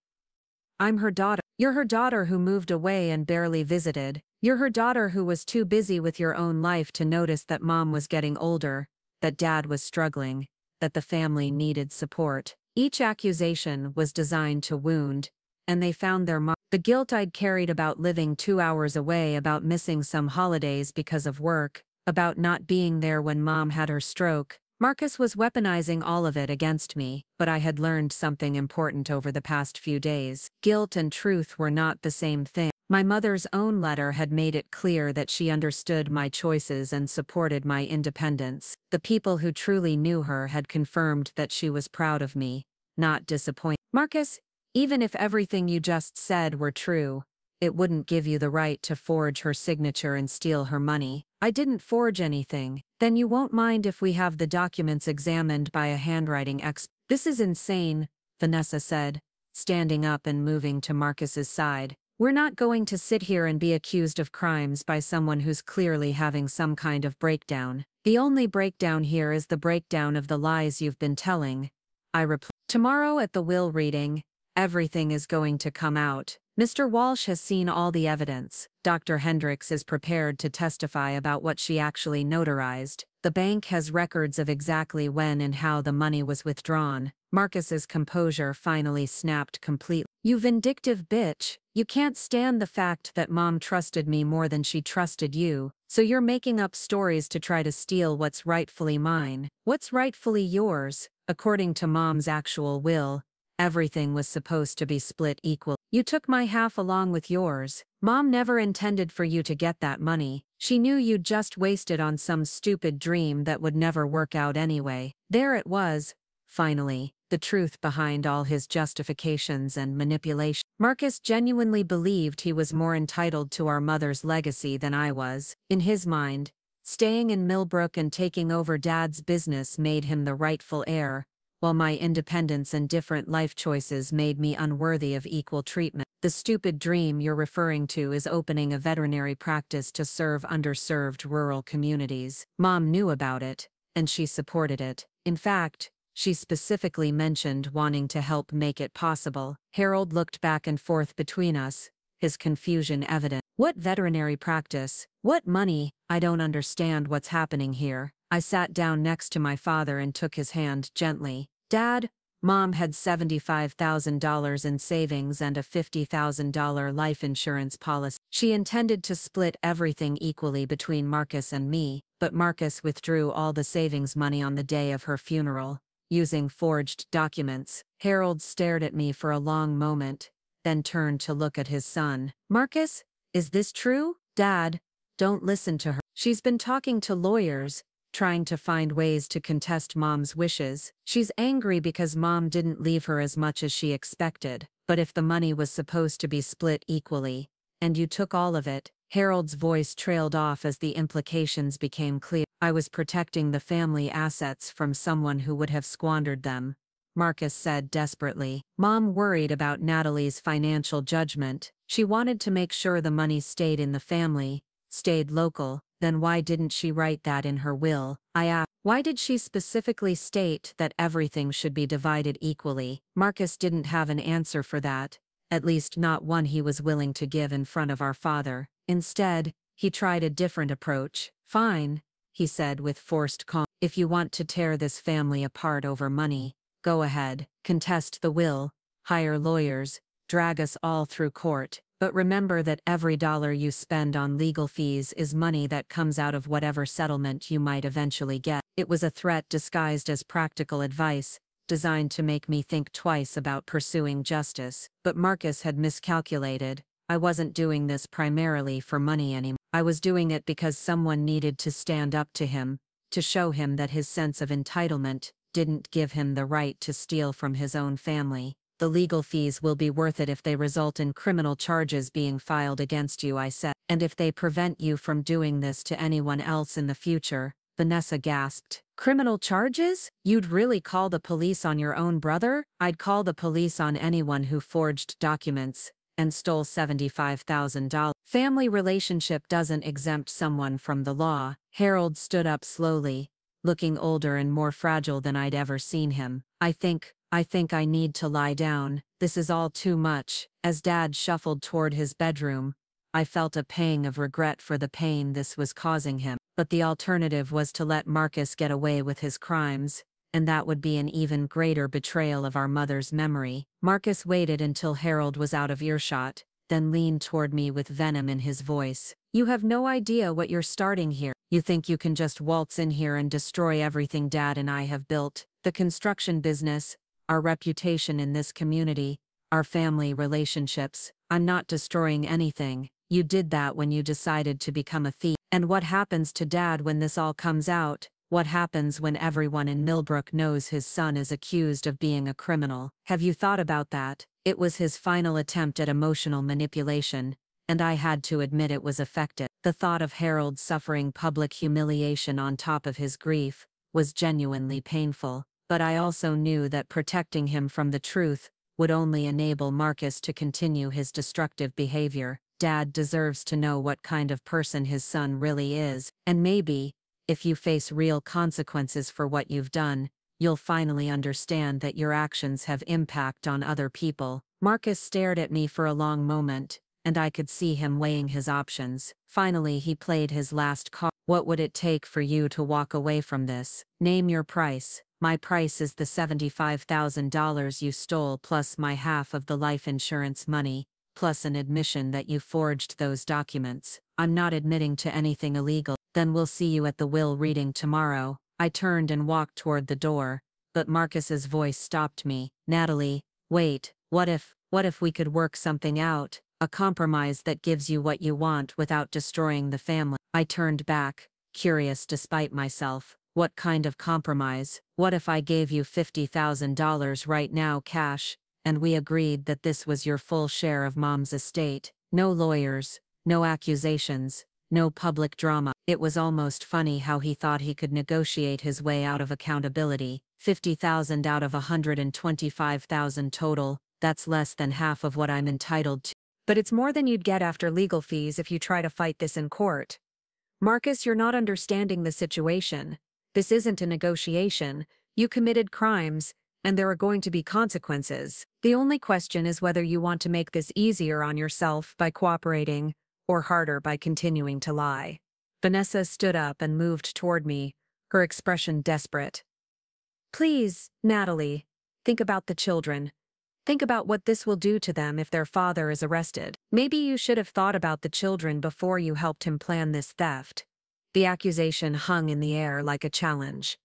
I'm her daughter. You're her daughter who moved away and barely visited. You're her daughter who was too busy with your own life to notice that Mom was getting older, that Dad was struggling, that the family needed support. Each accusation was designed to wound, and they found their mark. The guilt I'd carried about living 2 hours away, about missing some holidays because of work, about not being there when Mom had her stroke. Marcus was weaponizing all of it against me, but I had learned something important over the past few days. Guilt and truth were not the same thing. My mother's own letter had made it clear that she understood my choices and supported my independence. The people who truly knew her had confirmed that she was proud of me, not disappointed. Marcus, even if everything you just said were true, it wouldn't give you the right to forge her signature and steal her money. I didn't forge anything. Then you won't mind if we have the documents examined by a handwriting expert. This is insane, Vanessa said, standing up and moving to Marcus's side. We're not going to sit here and be accused of crimes by someone who's clearly having some kind of breakdown. The only breakdown here is the breakdown of the lies you've been telling. I replied. Tomorrow at the will reading, everything is going to come out. Mr. Walsh has seen all the evidence. Dr. Hendricks is prepared to testify about what she actually notarized. The bank has records of exactly when and how the money was withdrawn. Marcus's composure finally snapped completely. You vindictive bitch. You can't stand the fact that Mom trusted me more than she trusted you, so you're making up stories to try to steal what's rightfully mine. What's rightfully yours? According to Mom's actual will, everything was supposed to be split equal. You took my half along with yours. Mom never intended for you to get that money. She knew you'd just wasted on some stupid dream that would never work out anyway. There it was, finally, the truth behind all his justifications and manipulation. Marcus genuinely believed he was more entitled to our mother's legacy than I was. In his mind, staying in Millbrook and taking over Dad's business made him the rightful heir, while my independence and different life choices made me unworthy of equal treatment. The stupid dream you're referring to is opening a veterinary practice to serve underserved rural communities. Mom knew about it, and she supported it. In fact, she specifically mentioned wanting to help make it possible. Harold looked back and forth between us, his confusion evident. What veterinary practice? What money? I don't understand what's happening here. I sat down next to my father and took his hand gently. Dad, Mom had $75,000 in savings and a $50,000 life insurance policy. She intended to split everything equally between Marcus and me, but Marcus withdrew all the savings money on the day of her funeral, using forged documents. Harold stared at me for a long moment, then turned to look at his son. Marcus, is this true? Dad, don't listen to her. She's been talking to lawyers, trying to find ways to contest Mom's wishes. She's angry because Mom didn't leave her as much as she expected. But if the money was supposed to be split equally, and you took all of it, Harold's voice trailed off as the implications became clear. I was protecting the family assets from someone who would have squandered them, Marcus said desperately. Mom worried about Natalie's financial judgment. She wanted to make sure the money stayed in the family, stayed local. Then why didn't she write that in her will? I asked. Why did she specifically state that everything should be divided equally? Marcus didn't have an answer for that, at least not one he was willing to give in front of our father. Instead, he tried a different approach. Fine, he said with forced calm. If you want to tear this family apart over money, go ahead, contest the will, hire lawyers, drag us all through court. But remember that every dollar you spend on legal fees is money that comes out of whatever settlement you might eventually get. It was a threat disguised as practical advice, designed to make me think twice about pursuing justice. But Marcus had miscalculated. I wasn't doing this primarily for money anymore. I was doing it because someone needed to stand up to him, to show him that his sense of entitlement didn't give him the right to steal from his own family. The legal fees will be worth it if they result in criminal charges being filed against you, I said. And if they prevent you from doing this to anyone else in the future, Vanessa gasped. Criminal charges? You'd really call the police on your own brother? I'd call the police on anyone who forged documents and stole $75,000. Family relationship doesn't exempt someone from the law. Harold stood up slowly, looking older and more fragile than I'd ever seen him. I think I need to lie down. This is all too much. As Dad shuffled toward his bedroom, I felt a pang of regret for the pain this was causing him. But the alternative was to let Marcus get away with his crimes, and that would be an even greater betrayal of our mother's memory. Marcus waited until Harold was out of earshot, then leaned toward me with venom in his voice. You have no idea what you're starting here. You think you can just waltz in here and destroy everything Dad and I have built. The construction business, our reputation in this community, our family relationships. I'm not destroying anything. You did that when you decided to become a thief. And what happens to Dad when this all comes out? What happens when everyone in Millbrook knows his son is accused of being a criminal? Have you thought about that? It was his final attempt at emotional manipulation, and I had to admit it was effective. The thought of Harold suffering public humiliation on top of his grief was genuinely painful. But I also knew that protecting him from the truth would only enable Marcus to continue his destructive behavior. Dad deserves to know what kind of person his son really is, and maybe, if you face real consequences for what you've done, you'll finally understand that your actions have impact on other people. Marcus stared at me for a long moment, and I could see him weighing his options. Finally, he played his last card. What would it take for you to walk away from this? Name your price. My price is the $75,000 you stole plus my half of the life insurance money, plus an admission that you forged those documents. I'm not admitting to anything illegal. Then we'll see you at the will reading tomorrow. I turned and walked toward the door, but Marcus's voice stopped me. Natalie, wait, what if we could work something out? A compromise that gives you what you want without destroying the family. I turned back, curious despite myself. What kind of compromise? What if I gave you $50,000 right now cash, and we agreed that this was your full share of Mom's estate? No lawyers, no accusations, no public drama. It was almost funny how he thought he could negotiate his way out of accountability. $50,000 out of $125,000 total, that's less than half of what I'm entitled to. But it's more than you'd get after legal fees if you try to fight this in court. Marcus, you're not understanding the situation. This isn't a negotiation. You committed crimes, and there are going to be consequences. The only question is whether you want to make this easier on yourself by cooperating, or harder by continuing to lie. Vanessa stood up and moved toward me, her expression desperate. Please, Natalie, think about the children. Think about what this will do to them if their father is arrested. Maybe you should have thought about the children before you helped him plan this theft. The accusation hung in the air like a challenge.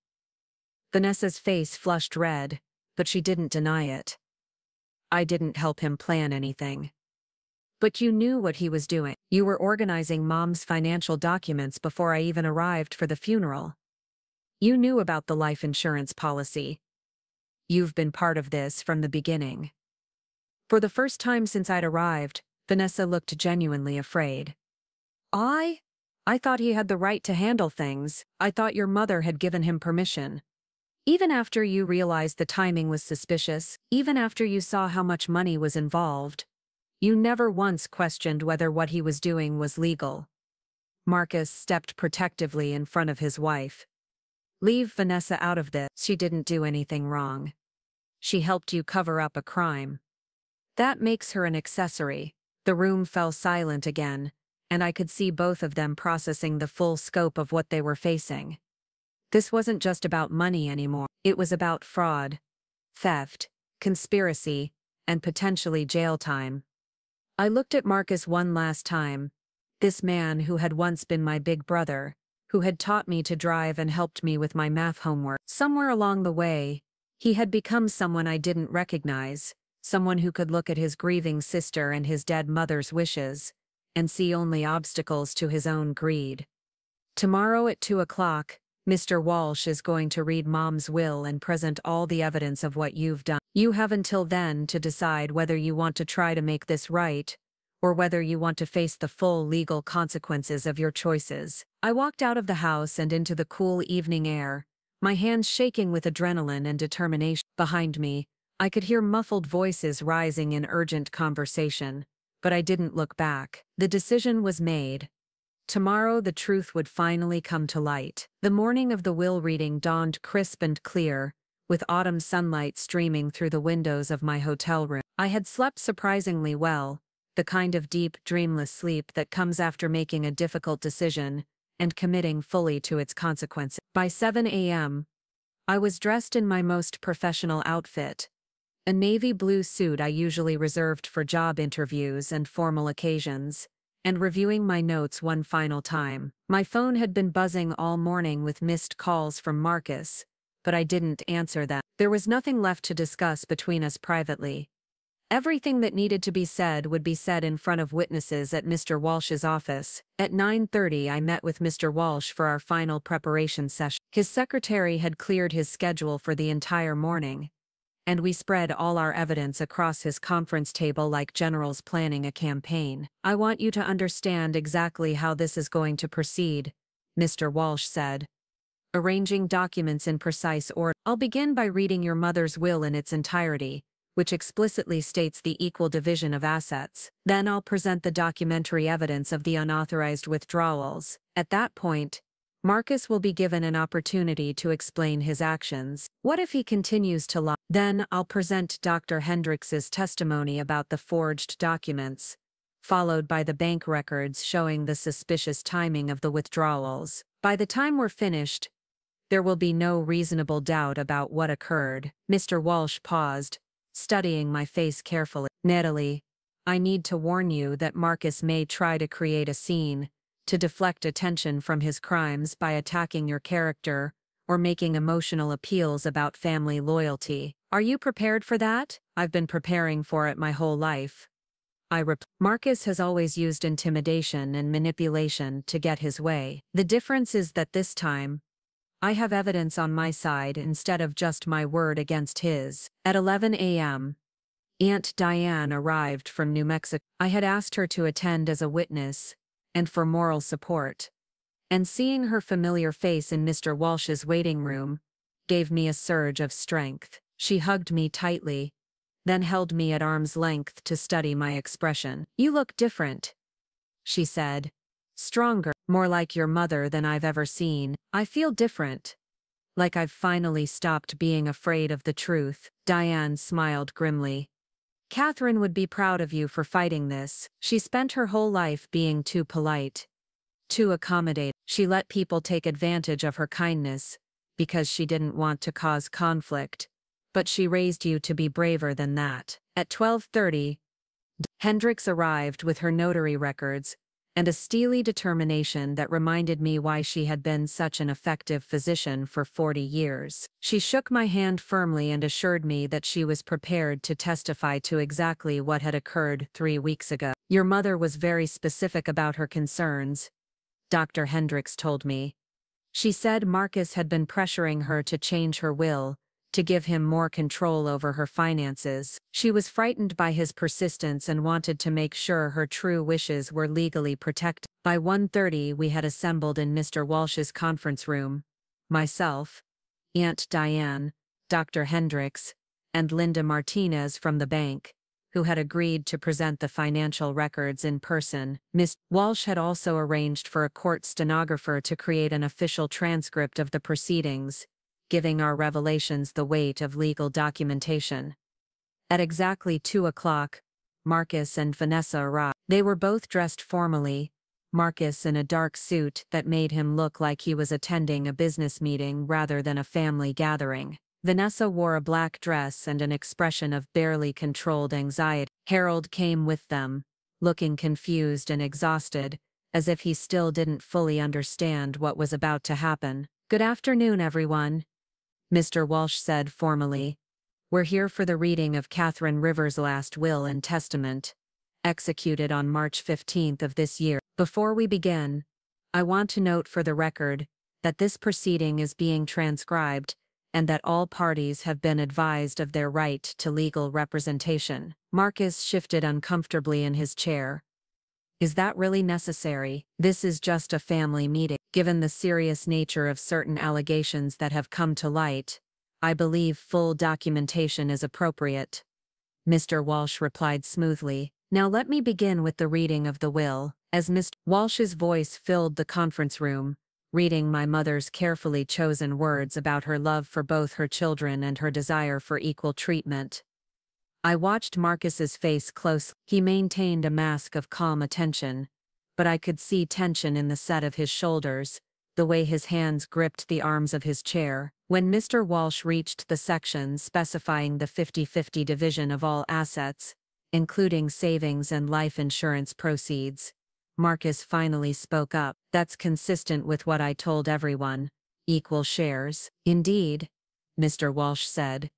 Vanessa's face flushed red, but she didn't deny it. I didn't help him plan anything. But you knew what he was doing. You were organizing Mom's financial documents before I even arrived for the funeral. You knew about the life insurance policy. You've been part of this from the beginning. For the first time since I'd arrived, Vanessa looked genuinely afraid. I thought he had the right to handle things. I thought your mother had given him permission. Even after you realized the timing was suspicious, even after you saw how much money was involved, you never once questioned whether what he was doing was legal. Marcus stepped protectively in front of his wife. Leave Vanessa out of this. She didn't do anything wrong. She helped you cover up a crime. That makes her an accessory. The room fell silent again, and I could see both of them processing the full scope of what they were facing. This wasn't just about money anymore. It was about fraud, theft, conspiracy, and potentially jail time. I looked at Marcus one last time, this man who had once been my big brother, who had taught me to drive and helped me with my math homework. Somewhere along the way, he had become someone I didn't recognize, someone who could look at his grieving sister and his dead mother's wishes, and see only obstacles to his own greed. Tomorrow at 2 o'clock, Mr. Walsh is going to read Mom's will and present all the evidence of what you've done. You have until then to decide whether you want to try to make this right, or whether you want to face the full legal consequences of your choices. I walked out of the house and into the cool evening air, my hands shaking with adrenaline and determination. Behind me, I could hear muffled voices rising in urgent conversation, but I didn't look back. The decision was made. Tomorrow the truth would finally come to light. The morning of the will reading dawned crisp and clear, with autumn sunlight streaming through the windows of my hotel room. I had slept surprisingly well, the kind of deep, dreamless sleep that comes after making a difficult decision and committing fully to its consequences. By 7 a.m., I was dressed in my most professional outfit, a navy blue suit I usually reserved for job interviews and formal occasions, and reviewing my notes one final time. My phone had been buzzing all morning with missed calls from Marcus, but I didn't answer them. There was nothing left to discuss between us privately. Everything that needed to be said would be said in front of witnesses at Mr. Walsh's office. At 9:30 I met with Mr. Walsh for our final preparation session. His secretary had cleared his schedule for the entire morning, and we spread all our evidence across his conference table like generals planning a campaign. I want you to understand exactly how this is going to proceed, Mr. Walsh said, arranging documents in precise order. I'll begin by reading your mother's will in its entirety, which explicitly states the equal division of assets. Then I'll present the documentary evidence of the unauthorized withdrawals. At that point, Marcus will be given an opportunity to explain his actions. What if he continues to lie? Then I'll present Dr. Hendricks's testimony about the forged documents, followed by the bank records showing the suspicious timing of the withdrawals. By the time we're finished, there will be no reasonable doubt about what occurred. Mr. Walsh paused, studying my face carefully. Natalie, I need to warn you that Marcus may try to create a scene, to deflect attention from his crimes by attacking your character or making emotional appeals about family loyalty. Are you prepared for that? I've been preparing for it my whole life. Marcus has always used intimidation and manipulation to get his way. The difference is that this time, I have evidence on my side instead of just my word against his. At 11 a.m., Aunt Diane arrived from New Mexico. I had asked her to attend as a witness and for moral support, and seeing her familiar face in Mr. Walsh's waiting room gave me a surge of strength. She hugged me tightly, then held me at arm's length to study my expression. You look different, she said. Stronger, more like your mother than I've ever seen. I feel different, like I've finally stopped being afraid of the truth. Diane smiled grimly. Catherine would be proud of you for fighting this. She spent her whole life being too polite, too accommodating. She let people take advantage of her kindness because she didn't want to cause conflict. But she raised you to be braver than that. At 12:30, Hendricks arrived with her notary records and a steely determination that reminded me why she had been such an effective physician for 40 years. She shook my hand firmly and assured me that she was prepared to testify to exactly what had occurred 3 weeks ago. Your mother was very specific about her concerns, Dr. Hendricks told me. She said Marcus had been pressuring her to change her will, to give him more control over her finances. She was frightened by his persistence and wanted to make sure her true wishes were legally protected. By 1:30 we had assembled in Mr. Walsh's conference room. Myself, Aunt Diane, Dr. Hendricks, and Linda Martinez from the bank, who had agreed to present the financial records in person. Miss Walsh had also arranged for a court stenographer to create an official transcript of the proceedings, giving our revelations the weight of legal documentation. At exactly 2 o'clock, Marcus and Vanessa arrived. They were both dressed formally, Marcus in a dark suit that made him look like he was attending a business meeting rather than a family gathering. Vanessa wore a black dress and an expression of barely controlled anxiety. Harold came with them, looking confused and exhausted, as if he still didn't fully understand what was about to happen. "Good afternoon, everyone," Mr. Walsh said formally. "We're here for the reading of Catherine Rivers' last will and testament, executed on March 15th of this year. Before we begin, I want to note for the record that this proceeding is being transcribed and that all parties have been advised of their right to legal representation." Marcus shifted uncomfortably in his chair. "Is that really necessary? This is just a family meeting. Given the serious nature of certain allegations that have come to light, I believe full documentation is appropriate," Mr. Walsh replied smoothly. "Now let me begin with the reading of the will." As Mr. Walsh's voice filled the conference room, reading my mother's carefully chosen words about her love for both her children and her desire for equal treatment, I watched Marcus's face closely. He maintained a mask of calm attention, but I could see tension in the set of his shoulders, the way his hands gripped the arms of his chair. When Mr. Walsh reached the section specifying the 50-50 division of all assets, including savings and life insurance proceeds, Marcus finally spoke up. "That's consistent with what I told everyone. Equal shares." "Indeed," Mr. Walsh said,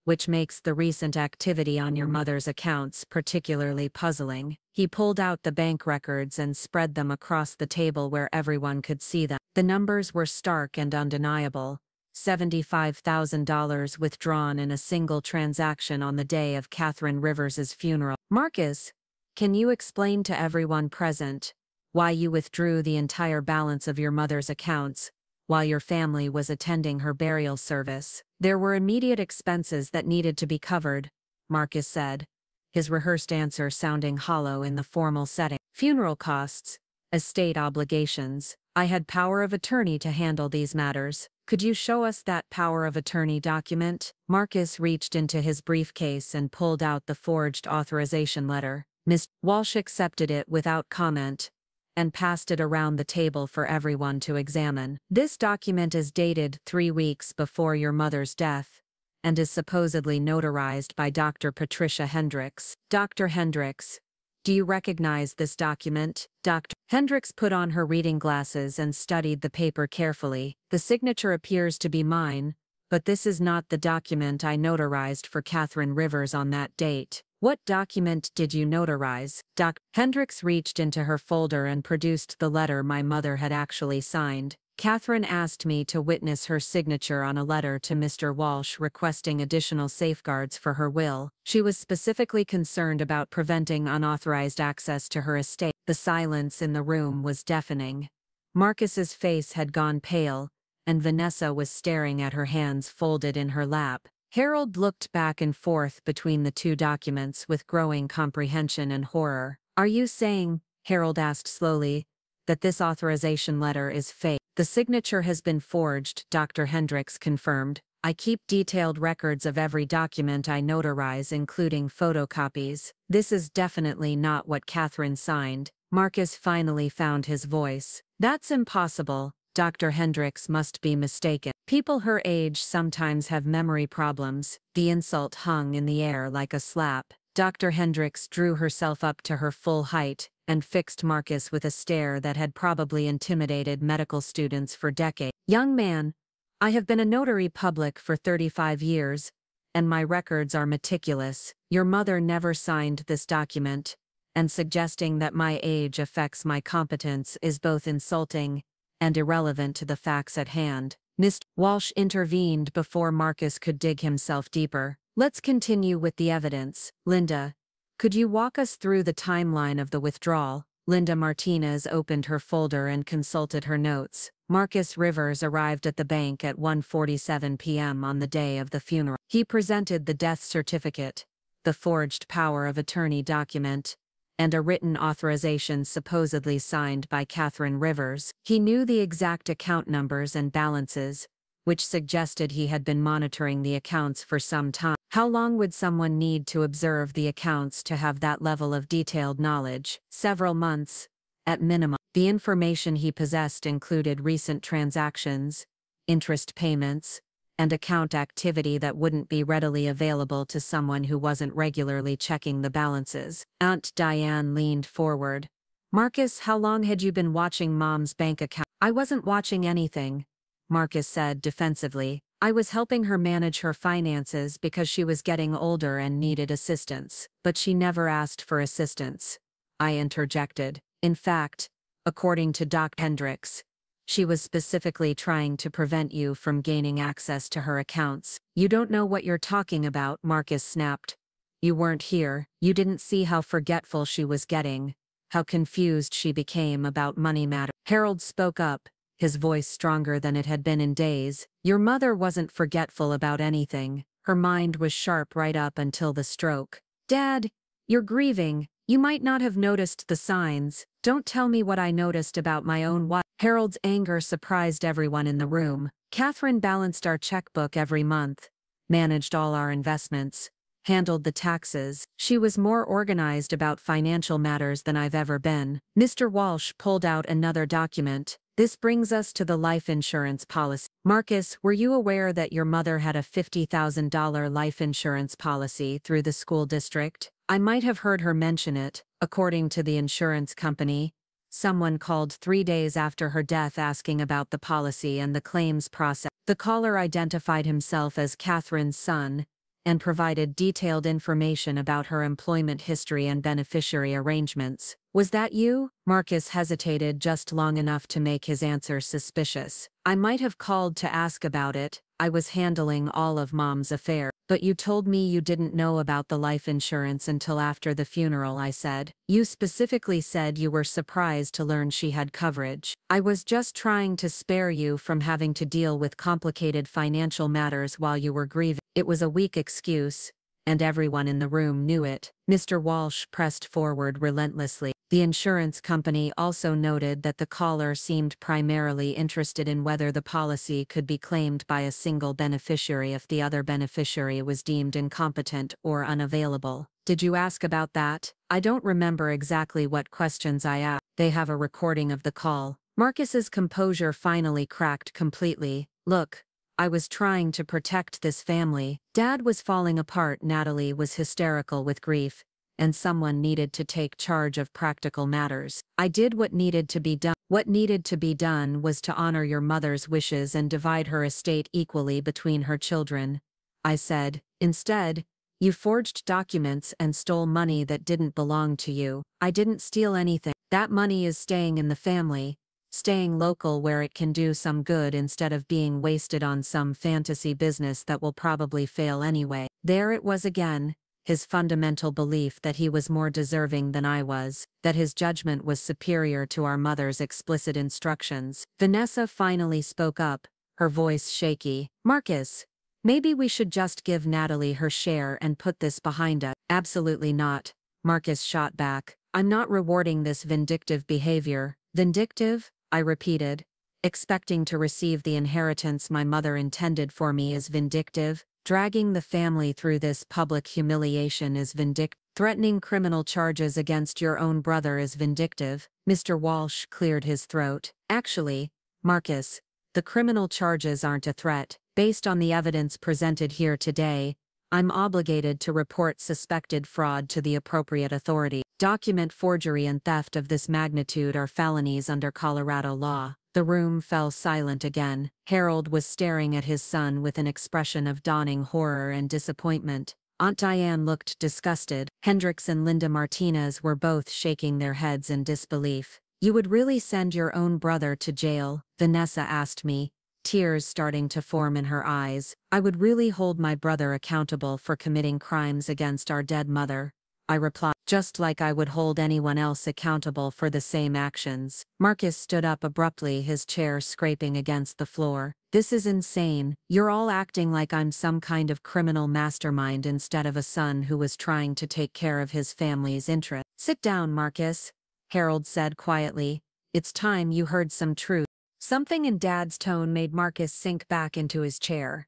"which makes the recent activity on your mother's accounts particularly puzzling." He pulled out the bank records and spread them across the table where everyone could see them. The numbers were stark and undeniable. $75,000 withdrawn in a single transaction on the day of Catherine Rivers's funeral. "Marcus, can you explain to everyone present why you withdrew the entire balance of your mother's accounts while your family was attending her burial service?" "There were immediate expenses that needed to be covered," Marcus said, his rehearsed answer sounding hollow in the formal setting. "Funeral costs, estate obligations. I had power of attorney to handle these matters." "Could you show us that power of attorney document?" Marcus reached into his briefcase and pulled out the forged authorization letter. Ms. Walsh accepted it without comment and passed it around the table for everyone to examine. "This document is dated 3 weeks before your mother's death and is supposedly notarized by Dr. Patricia Hendricks." "Dr. Hendricks, do you recognize this document?" Dr. Hendricks put on her reading glasses and studied the paper carefully. "The signature appears to be mine, but this is not the document I notarized for Catherine Rivers on that date." "What document did you notarize?" Dr. Hendricks reached into her folder and produced the letter my mother had actually signed. "Catherine asked me to witness her signature on a letter to Mr. Walsh requesting additional safeguards for her will. She was specifically concerned about preventing unauthorized access to her estate." The silence in the room was deafening. Marcus's face had gone pale, and Vanessa was staring at her hands folded in her lap. Harold looked back and forth between the two documents with growing comprehension and horror. "Are you saying," Harold asked slowly, "that this authorization letter is fake?" "The signature has been forged," Dr. Hendricks confirmed. I keep detailed records of every document I notarize, including photocopies. This is definitely not what Catherine signed. Marcus finally found his voice. That's impossible. Dr. Hendricks must be mistaken. People her age sometimes have memory problems. The insult hung in the air like a slap. Dr. Hendricks drew herself up to her full height and fixed Marcus with a stare that had probably intimidated medical students for decades. Young man, I have been a notary public for 35 years, and my records are meticulous. Your mother never signed this document, and suggesting that my age affects my competence is both insulting and irrelevant to the facts at hand. Mr. Walsh intervened before Marcus could dig himself deeper. Let's continue with the evidence. Linda, could you walk us through the timeline of the withdrawal? Linda Martinez opened her folder and consulted her notes. Marcus Rivers arrived at the bank at 1:47 p.m. on the day of the funeral. He presented the death certificate, the forged power of attorney document, and a written authorization supposedly signed by Catherine Rivers. He knew the exact account numbers and balances, which suggested he had been monitoring the accounts for some time. How long would someone need to observe the accounts to have that level of detailed knowledge? Several months, at minimum. The information he possessed included recent transactions, interest payments, and account activity that wouldn't be readily available to someone who wasn't regularly checking the balances. Aunt Diane leaned forward. Marcus, how long had you been watching Mom's bank account? I wasn't watching anything, Marcus said defensively. I was helping her manage her finances because she was getting older and needed assistance. But she never asked for assistance, I interjected. In fact, according to Dr. Hendricks, she was specifically trying to prevent you from gaining access to her accounts. You don't know what you're talking about, Marcus snapped. You weren't here. You didn't see how forgetful she was getting, how confused she became about money matters. Harold spoke up, his voice stronger than it had been in days. Your mother wasn't forgetful about anything. Her mind was sharp right up until the stroke. Dad, you're grieving. You might not have noticed the signs. Don't tell me what I noticed about my own wife. Harold's anger surprised everyone in the room. Catherine balanced our checkbook every month, managed all our investments, handled the taxes. She was more organized about financial matters than I've ever been. Mr. Walsh pulled out another document. This brings us to the life insurance policy. Marcus, were you aware that your mother had a $50,000 life insurance policy through the school district? I might have heard her mention it. According to the insurance company, someone called 3 days after her death asking about the policy and the claims process. The caller identified himself as Catherine's son and provided detailed information about her employment history and beneficiary arrangements. Was that you? Marcus hesitated just long enough to make his answer suspicious. I might have called to ask about it. I was handling all of Mom's affairs. But you told me you didn't know about the life insurance until after the funeral, I said. You specifically said you were surprised to learn she had coverage. I was just trying to spare you from having to deal with complicated financial matters while you were grieving. It was a weak excuse, and everyone in the room knew it. Mr. Walsh pressed forward relentlessly. The insurance company also noted that the caller seemed primarily interested in whether the policy could be claimed by a single beneficiary if the other beneficiary was deemed incompetent or unavailable. Did you ask about that? I don't remember exactly what questions I asked. They have a recording of the call. Marcus's composure finally cracked completely. Look, I was trying to protect this family. Dad was falling apart. Natalie was hysterical with grief, and someone needed to take charge of practical matters. I did what needed to be done. What needed to be done was to honor your mother's wishes and divide her estate equally between her children, I said. Instead, you forged documents and stole money that didn't belong to you. I didn't steal anything. That money is staying in the family, staying local where it can do some good instead of being wasted on some fantasy business that will probably fail anyway. There it was again. His fundamental belief that he was more deserving than I was, that his judgment was superior to our mother's explicit instructions. Vanessa finally spoke up, her voice shaky. Marcus, maybe we should just give Natalie her share and put this behind us. Absolutely not, Marcus shot back. I'm not rewarding this vindictive behavior. Vindictive? I repeated, expecting to receive the inheritance my mother intended for me is vindictive. Dragging the family through this public humiliation is vindictive. Threatening criminal charges against your own brother is vindictive. Mr. Walsh cleared his throat. Actually, Marcus, the criminal charges aren't a threat. Based on the evidence presented here today, I'm obligated to report suspected fraud to the appropriate authority. Document forgery and theft of this magnitude are felonies under Colorado law. The room fell silent again. Harold was staring at his son with an expression of dawning horror and disappointment. Aunt Diane looked disgusted. Hendricks and Linda Martinez were both shaking their heads in disbelief. "You would really send your own brother to jail?" Vanessa asked me, tears starting to form in her eyes. "I would really hold my brother accountable for committing crimes against our dead mother," I replied, "just like I would hold anyone else accountable for the same actions." Marcus stood up abruptly, his chair scraping against the floor. "This is insane. You're all acting like I'm some kind of criminal mastermind instead of a son who was trying to take care of his family's interest." "Sit down, Marcus," Harold said quietly. "It's time you heard some truth." Something in Dad's tone made Marcus sink back into his chair.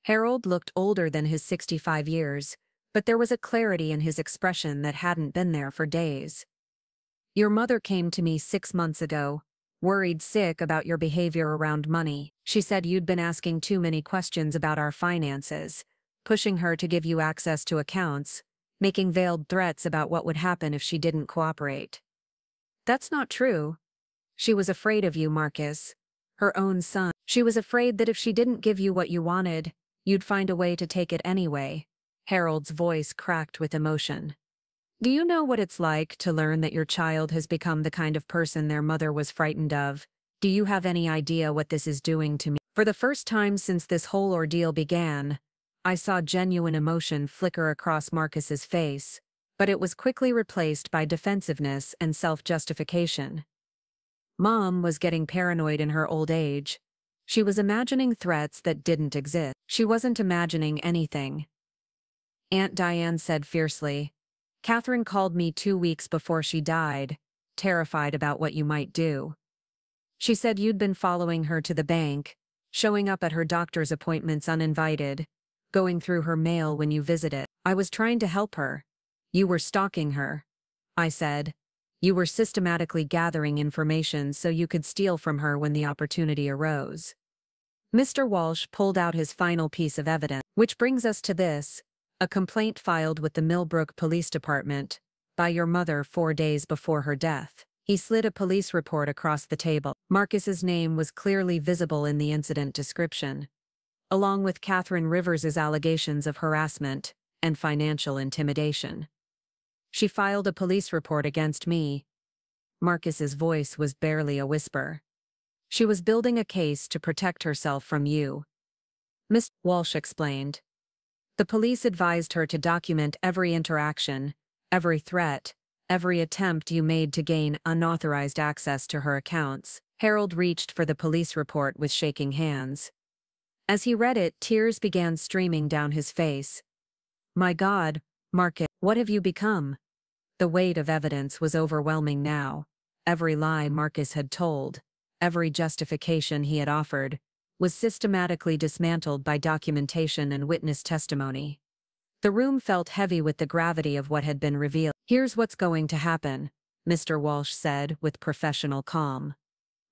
Harold looked older than his 65 years, but there was a clarity in his expression that hadn't been there for days. "Your mother came to me 6 months ago, worried sick about your behavior around money. She said you'd been asking too many questions about our finances, pushing her to give you access to accounts, making veiled threats about what would happen if she didn't cooperate." "That's not true. She was afraid of you, Marcus. Her own son. She was afraid that if she didn't give you what you wanted, you'd find a way to take it anyway." Harold's voice cracked with emotion. "Do you know what it's like to learn that your child has become the kind of person their mother was frightened of? Do you have any idea what this is doing to me?" For the first time since this whole ordeal began, I saw genuine emotion flicker across Marcus's face, but it was quickly replaced by defensiveness and self-justification. Mom was getting paranoid in her old age. She was imagining threats that didn't exist. She wasn't imagining anything. Aunt Diane said fiercely. "Catherine called me 2 weeks before she died, terrified about what you might do. She said you'd been following her to the bank, showing up at her doctor's appointments uninvited, going through her mail when you visited. I was trying to help her. You were stalking her," I said. "You were systematically gathering information so you could steal from her when the opportunity arose." Mr. Walsh pulled out his final piece of evidence. "Which brings us to this, a complaint filed with the Millbrook Police Department by your mother 4 days before her death." He slid a police report across the table. Marcus's name was clearly visible in the incident description, along with Catherine Rivers's allegations of harassment and financial intimidation. "She filed a police report against me." Marcus's voice was barely a whisper. "She was building a case to protect herself from you," Mr. Walsh explained. "The police advised her to document every interaction, every threat, every attempt you made to gain unauthorized access to her accounts." Harold reached for the police report with shaking hands. As he read it, tears began streaming down his face. "My God, Marcus, what have you become?" The weight of evidence was overwhelming now. Every lie Marcus had told, every justification he had offered, was systematically dismantled by documentation and witness testimony. The room felt heavy with the gravity of what had been revealed. "Here's what's going to happen," Mr. Walsh said with professional calm.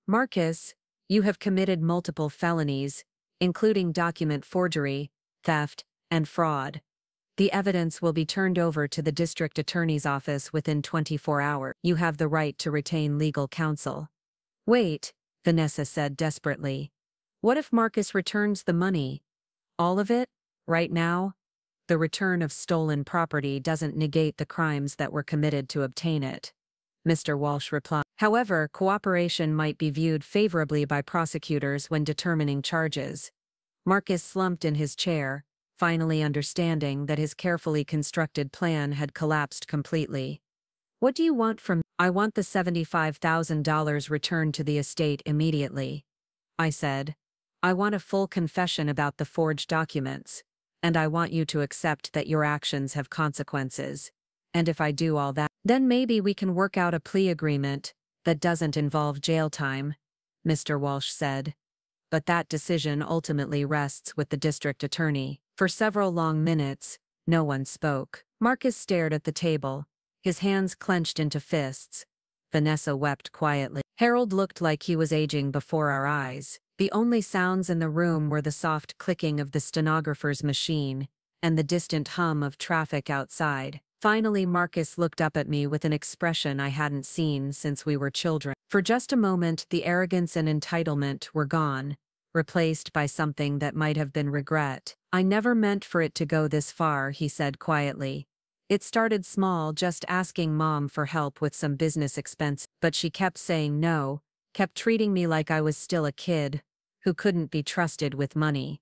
"Marcus, you have committed multiple felonies, including document forgery, theft, and fraud. The evidence will be turned over to the district attorney's office within 24 hours. You have the right to retain legal counsel." "Wait," Vanessa said desperately. "What if Marcus returns the money? All of it? Right now?" "The return of stolen property doesn't negate the crimes that were committed to obtain it," Mr. Walsh replied. "However, cooperation might be viewed favorably by prosecutors when determining charges." Marcus slumped in his chair, finally understanding that his carefully constructed plan had collapsed completely. "What do you want from me?" "I want the $75,000 returned to the estate immediately," I said. "I want a full confession about the forged documents, and I want you to accept that your actions have consequences. And if I do all that, then maybe we can work out a plea agreement that doesn't involve jail time." Mr. Walsh said. But that decision ultimately rests with the district attorney. For several long minutes, no one spoke. Marcus stared at the table, his hands clenched into fists. Vanessa wept quietly. Harold looked like he was aging before our eyes. The only sounds in the room were the soft clicking of the stenographer's machine and the distant hum of traffic outside. Finally, Marcus looked up at me with an expression I hadn't seen since we were children. For just a moment, the arrogance and entitlement were gone, replaced by something that might have been regret. "I never meant for it to go this far," he said quietly. "It started small, just asking Mom for help with some business expense, but she kept saying no, kept treating me like I was still a kid who couldn't be trusted with money.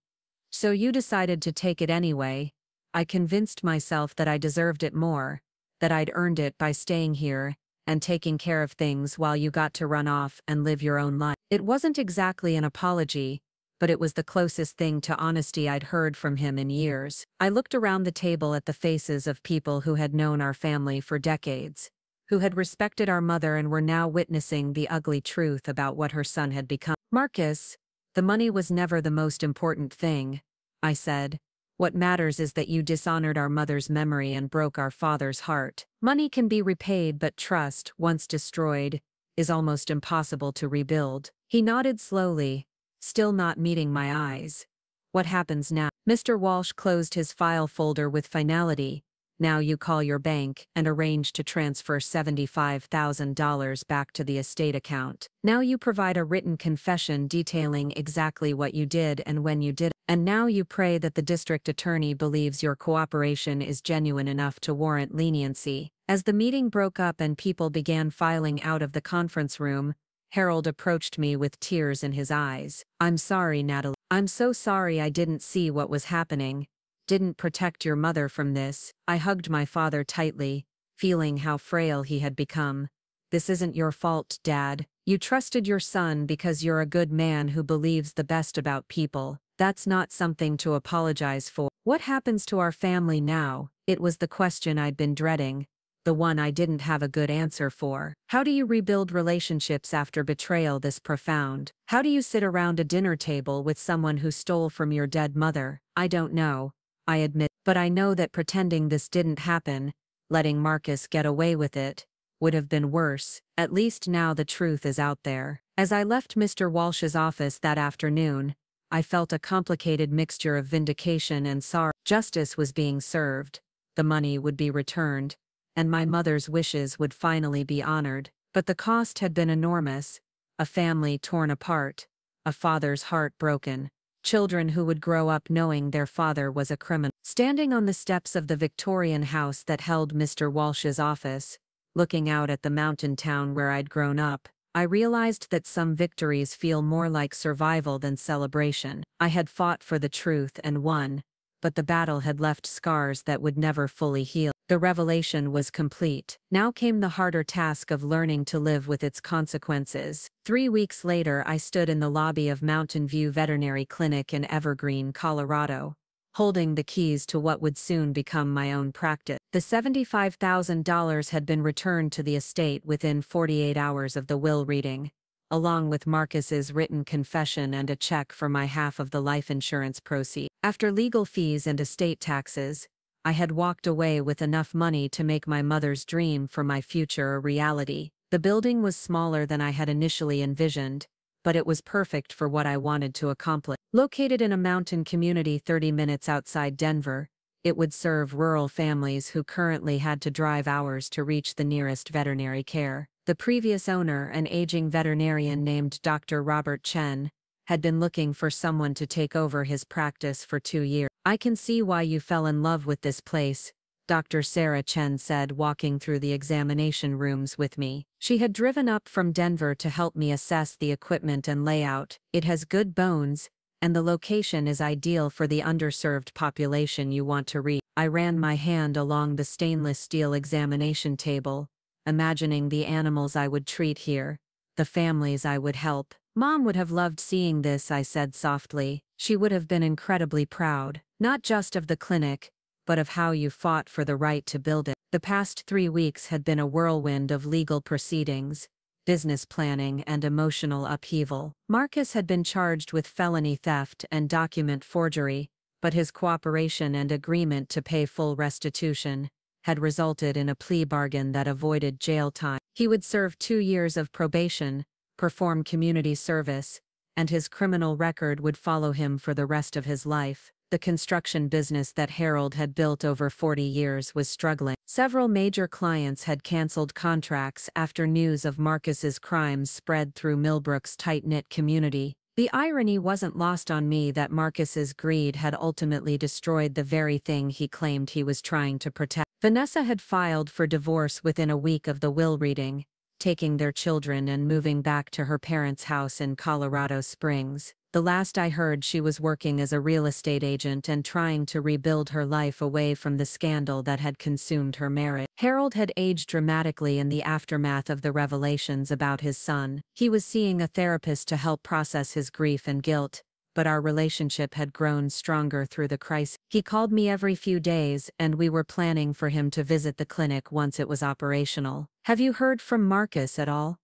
So you decided to take it anyway." I convinced myself that I deserved it more, that I'd earned it by staying here and taking care of things while you got to run off and live your own life. It wasn't exactly an apology, but it was the closest thing to honesty I'd heard from him in years. I looked around the table at the faces of people who had known our family for decades, who had respected our mother and were now witnessing the ugly truth about what her son had become. "Marcus, the money was never the most important thing," I said. "What matters is that you dishonored our mother's memory and broke our father's heart. Money can be repaid, but trust, once destroyed, is almost impossible to rebuild." He nodded slowly, still not meeting my eyes. "What happens now?" Mr. Walsh closed his file folder with finality. "Now you call your bank and arrange to transfer $75,000 back to the estate account. Now you provide a written confession detailing exactly what you did and when you did it. And now you pray that the district attorney believes your cooperation is genuine enough to warrant leniency." As the meeting broke up and people began filing out of the conference room, Harold approached me with tears in his eyes. "I'm sorry, Natalie. I'm so sorry I didn't see what was happening. Didn't protect your mother from this." I hugged my father tightly, feeling how frail he had become. "This isn't your fault, Dad. You trusted your son because you're a good man who believes the best about people. That's not something to apologize for." "What happens to our family now?" It was the question I'd been dreading, the one I didn't have a good answer for. How do you rebuild relationships after betrayal this profound? How do you sit around a dinner table with someone who stole from your dead mother? I don't know, I admit, but I know that pretending this didn't happen, letting Marcus get away with it, would have been worse. At least now the truth is out there. As I left Mr. Walsh's office that afternoon, I felt a complicated mixture of vindication and sorrow. Justice was being served, the money would be returned, and my mother's wishes would finally be honored. But the cost had been enormous: a family torn apart, a father's heart broken, children who would grow up knowing their father was a criminal. Standing on the steps of the Victorian house that held Mr. Walsh's office, looking out at the mountain town where I'd grown up, I realized that some victories feel more like survival than celebration. I had fought for the truth and won, but the battle had left scars that would never fully heal. The revelation was complete. Now came the harder task of learning to live with its consequences. 3 weeks later, I stood in the lobby of Mountain View Veterinary Clinic in Evergreen, Colorado, holding the keys to what would soon become my own practice. The $75,000 had been returned to the estate within 48 hours of the will reading, along with Marcus's written confession and a check for my half of the life insurance proceeds. After legal fees and estate taxes, I had walked away with enough money to make my mother's dream for my future a reality. The building was smaller than I had initially envisioned, but it was perfect for what I wanted to accomplish. Located in a mountain community 30 minutes outside Denver, it would serve rural families who currently had to drive hours to reach the nearest veterinary care. The previous owner, an aging veterinarian named Dr. Robert Chen, had been looking for someone to take over his practice for 2 years. "I can see why you fell in love with this place," Dr. Sarah Chen said, walking through the examination rooms with me. She had driven up from Denver to help me assess the equipment and layout. "It has good bones, and the location is ideal for the underserved population you want to reach." I ran my hand along the stainless steel examination table, imagining the animals I would treat here, the families I would help. "Mom would have loved seeing this," I said softly. "She would have been incredibly proud, not just of the clinic, but of how you fought for the right to build it." The past 3 weeks had been a whirlwind of legal proceedings, business planning, and emotional upheaval. Marcus had been charged with felony theft and document forgery, but his cooperation and agreement to pay full restitution had resulted in a plea bargain that avoided jail time. He would serve 2 years of probation, perform community service, and his criminal record would follow him for the rest of his life. The construction business that Harold had built over 40 years was struggling. Several major clients had canceled contracts after news of Marcus's crimes spread through Millbrook's tight-knit community. The irony wasn't lost on me that Marcus's greed had ultimately destroyed the very thing he claimed he was trying to protect. Vanessa had filed for divorce within a week of the will reading, taking their children and moving back to her parents' house in Colorado Springs. The last I heard, she was working as a real estate agent and trying to rebuild her life away from the scandal that had consumed her marriage. Harold had aged dramatically in the aftermath of the revelations about his son. He was seeing a therapist to help process his grief and guilt, but our relationship had grown stronger through the crisis. He called me every few days, and we were planning for him to visit the clinic once it was operational. "Have you heard from Marcus at all?"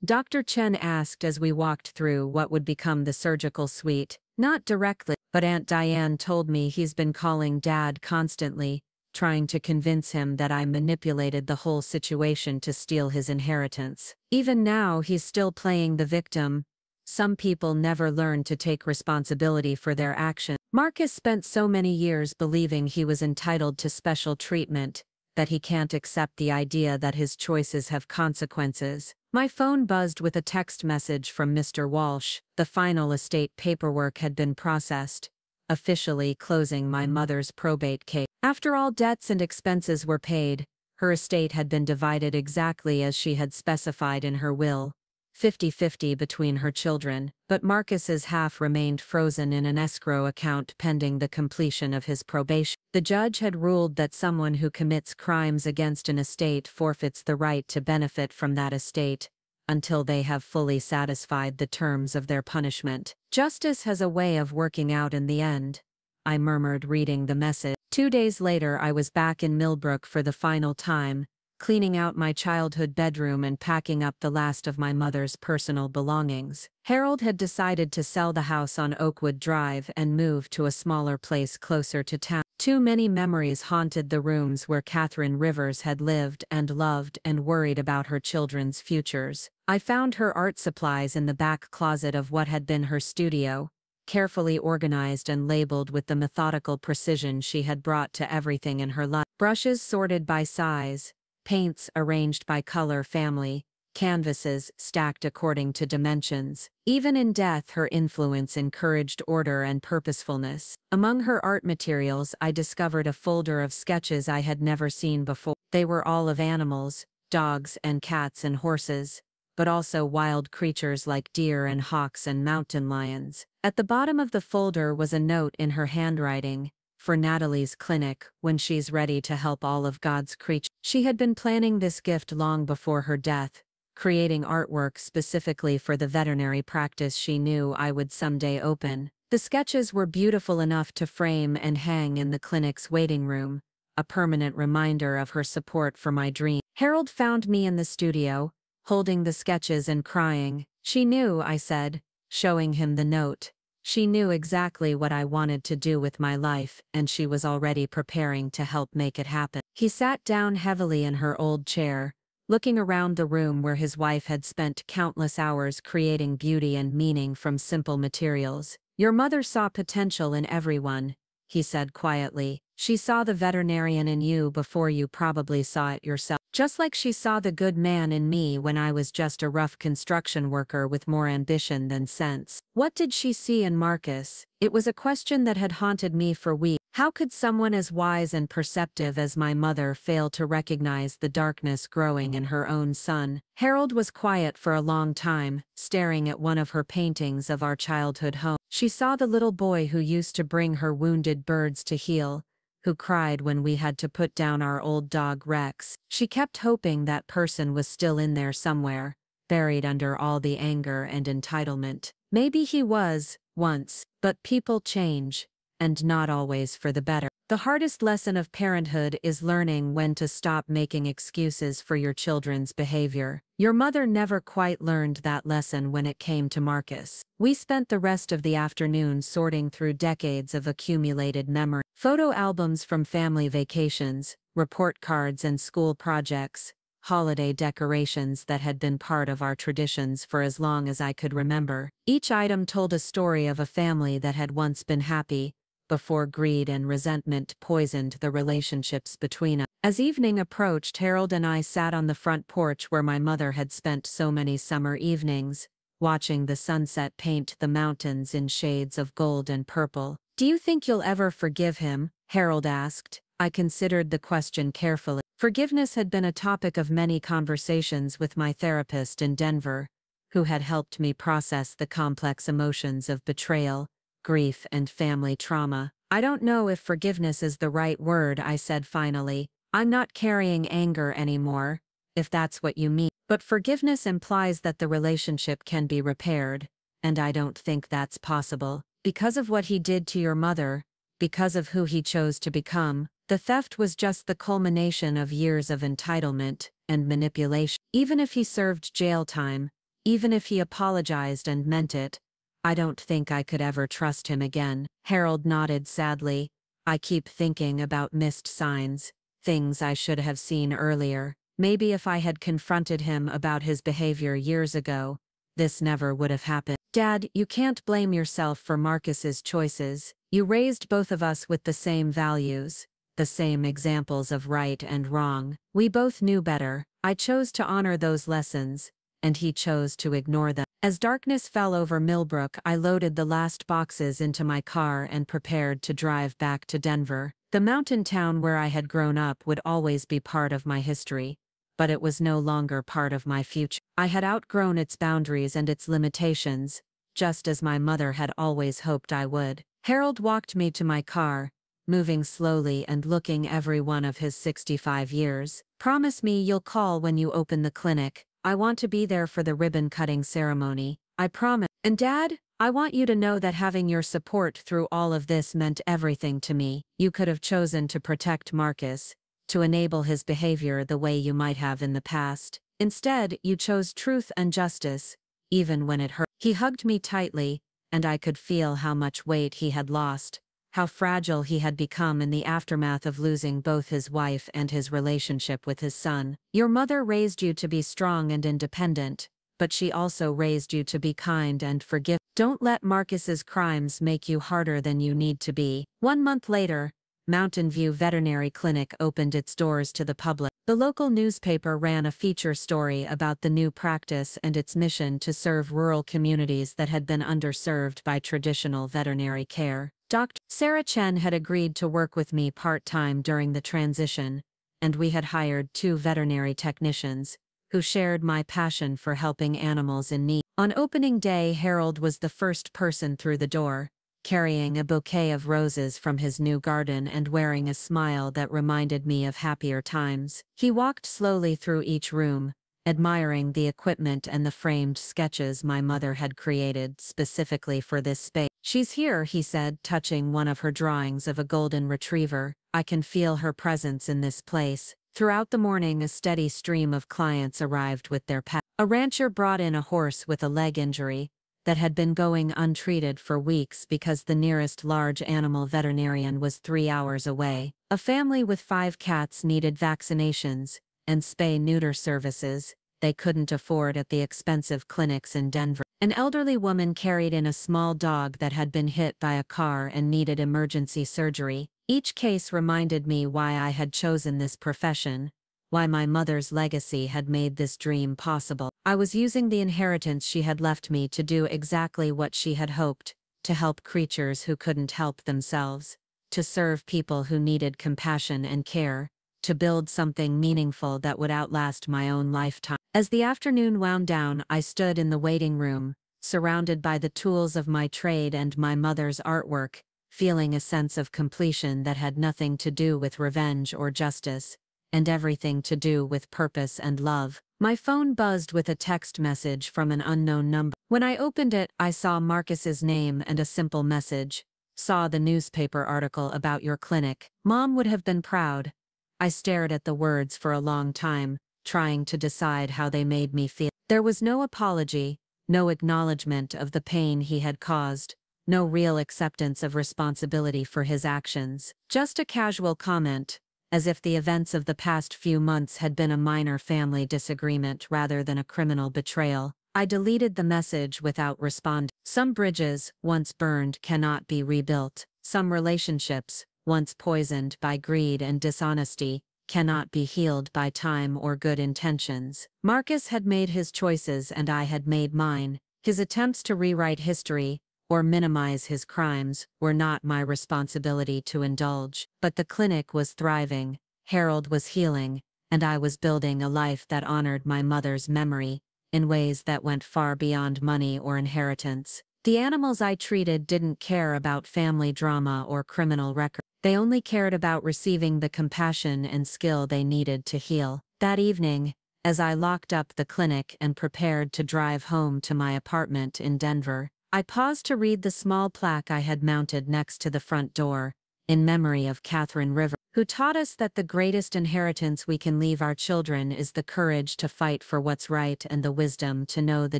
Dr. Chen asked as we walked through what would become the surgical suite. "Not directly, but Aunt Diane told me he's been calling Dad constantly, trying to convince him that I manipulated the whole situation to steal his inheritance. Even now, he's still playing the victim. Some people never learn to take responsibility for their actions. Marcus spent so many years believing he was entitled to special treatment that he can't accept the idea that his choices have consequences." My phone buzzed with a text message from Mr. Walsh. The final estate paperwork had been processed, officially closing my mother's probate case. After all debts and expenses were paid, her estate had been divided exactly as she had specified in her will, 50-50 between her children, but Marcus's half remained frozen in an escrow account pending the completion of his probation. The judge had ruled that someone who commits crimes against an estate forfeits the right to benefit from that estate until they have fully satisfied the terms of their punishment. "Justice has a way of working out in the end," I murmured, reading the message. 2 days later, I was back in Millbrook for the final time, cleaning out my childhood bedroom and packing up the last of my mother's personal belongings. Harold had decided to sell the house on Oakwood Drive and move to a smaller place closer to town. Too many memories haunted the rooms where Catherine Rivers had lived and loved and worried about her children's futures. I found her art supplies in the back closet of what had been her studio, carefully organized and labeled with the methodical precision she had brought to everything in her life. Brushes sorted by size, paints arranged by color family, canvases stacked according to dimensions. Even in death, her influence encouraged order and purposefulness. Among her art materials, I discovered a folder of sketches I had never seen before. They were all of animals, dogs and cats and horses, but also wild creatures like deer and hawks and mountain lions. At the bottom of the folder was a note in her handwriting: "For Natalie's clinic, when she's ready to help all of God's creatures." She had been planning this gift long before her death, creating artwork specifically for the veterinary practice she knew I would someday open. The sketches were beautiful enough to frame and hang in the clinic's waiting room, a permanent reminder of her support for my dream. Harold found me in the studio, holding the sketches and crying. "She knew," I said, showing him the note. "She knew exactly what I wanted to do with my life, and she was already preparing to help make it happen." He sat down heavily in her old chair, looking around the room where his wife had spent countless hours creating beauty and meaning from simple materials. "Your mother saw potential in everyone," he said quietly. "She saw the veterinarian in you before you probably saw it yourself. Just like she saw the good man in me when I was just a rough construction worker with more ambition than sense." What did she see in Marcus? It was a question that had haunted me for weeks. How could someone as wise and perceptive as my mother fail to recognize the darkness growing in her own son? Harold was quiet for a long time, staring at one of her paintings of our childhood home. "She saw the little boy who used to bring her wounded birds to heal, who cried when we had to put down our old dog Rex. She kept hoping that person was still in there somewhere, buried under all the anger and entitlement. Maybe he was, once, but people change, and not always for the better." The hardest lesson of parenthood is learning when to stop making excuses for your children's behavior. Your mother never quite learned that lesson when it came to Marcus. We spent the rest of the afternoon sorting through decades of accumulated memory. Photo albums from family vacations, report cards and school projects, holiday decorations that had been part of our traditions for as long as I could remember. Each item told a story of a family that had once been happy, before greed and resentment poisoned the relationships between us. As evening approached, Harold and I sat on the front porch where my mother had spent so many summer evenings, watching the sunset paint the mountains in shades of gold and purple. "Do you think you'll ever forgive him?" Harold asked. I considered the question carefully. Forgiveness had been a topic of many conversations with my therapist in Denver, who had helped me process the complex emotions of betrayal, grief, and family trauma. "I don't know if forgiveness is the right word," I said finally. "I'm not carrying anger anymore, if that's what you mean. But forgiveness implies that the relationship can be repaired, and I don't think that's possible. Because of what he did to your mother, because of who he chose to become, the theft was just the culmination of years of entitlement and manipulation. Even if he served jail time, even if he apologized and meant it, I don't think I could ever trust him again." Harold nodded sadly. "I keep thinking about missed signs, things I should have seen earlier. Maybe if I had confronted him about his behavior years ago, this never would have happened." "Dad, you can't blame yourself for Marcus's choices. You raised both of us with the same values, the same examples of right and wrong. We both knew better. I chose to honor those lessons, and he chose to ignore them." As darkness fell over Millbrook, I loaded the last boxes into my car and prepared to drive back to Denver. The mountain town where I had grown up would always be part of my history, but it was no longer part of my future. I had outgrown its boundaries and its limitations, just as my mother had always hoped I would. Harold walked me to my car, moving slowly and looking every one of his 65 years. "Promise me you'll call when you open the clinic. I want to be there for the ribbon-cutting ceremony. I promise. And Dad, I want you to know that having your support through all of this meant everything to me. You could have chosen to protect Marcus, to enable his behavior the way you might have in the past. Instead, you chose truth and justice, even when it hurt." He hugged me tightly, and I could feel how much weight he had lost, how fragile he had become in the aftermath of losing both his wife and his relationship with his son. "Your mother raised you to be strong and independent, but she also raised you to be kind and forgiving. Don't let Marcus's crimes make you harder than you need to be." 1 month later, Mountain View Veterinary Clinic opened its doors to the public. The local newspaper ran a feature story about the new practice and its mission to serve rural communities that had been underserved by traditional veterinary care. Dr. Sarah Chen had agreed to work with me part-time during the transition, and we had hired 2 veterinary technicians, who shared my passion for helping animals in need. On opening day, Harold was the first person through the door, carrying a bouquet of roses from his new garden and wearing a smile that reminded me of happier times. He walked slowly through each room, admiring the equipment and the framed sketches my mother had created specifically for this space. "She's here," he said, touching one of her drawings of a golden retriever. "I can feel her presence in this place." Throughout the morning, a steady stream of clients arrived with their pets. A rancher brought in a horse with a leg injury that had been going untreated for weeks because the nearest large animal veterinarian was 3 hours away. A family with 5 cats needed vaccinations and spay-neuter services they couldn't afford at the expensive clinics in Denver. An elderly woman carried in a small dog that had been hit by a car and needed emergency surgery. Each case reminded me why I had chosen this profession, why my mother's legacy had made this dream possible. I was using the inheritance she had left me to do exactly what she had hoped, to help creatures who couldn't help themselves, to serve people who needed compassion and care, to build something meaningful that would outlast my own lifetime. As the afternoon wound down, I stood in the waiting room, surrounded by the tools of my trade and my mother's artwork, feeling a sense of completion that had nothing to do with revenge or justice, and everything to do with purpose and love. My phone buzzed with a text message from an unknown number. When I opened it, I saw Marcus's name and a simple message: saw the newspaper article about your clinic. Mom would have been proud. I stared at the words for a long time, trying to decide how they made me feel. There was no apology, no acknowledgement of the pain he had caused, no real acceptance of responsibility for his actions. Just a casual comment, as if the events of the past few months had been a minor family disagreement rather than a criminal betrayal. I deleted the message without responding. Some bridges, once burned, cannot be rebuilt. Some relationships, once poisoned by greed and dishonesty, cannot be healed by time or good intentions. Marcus had made his choices and I had made mine. His attempts to rewrite history, or minimize his crimes, were not my responsibility to indulge. But the clinic was thriving, Harold was healing, and I was building a life that honored my mother's memory, in ways that went far beyond money or inheritance. The animals I treated didn't care about family drama or criminal record. They only cared about receiving the compassion and skill they needed to heal. That evening, as I locked up the clinic and prepared to drive home to my apartment in Denver, I paused to read the small plaque I had mounted next to the front door, in memory of Catherine Rivers, who taught us that the greatest inheritance we can leave our children is the courage to fight for what's right and the wisdom to know the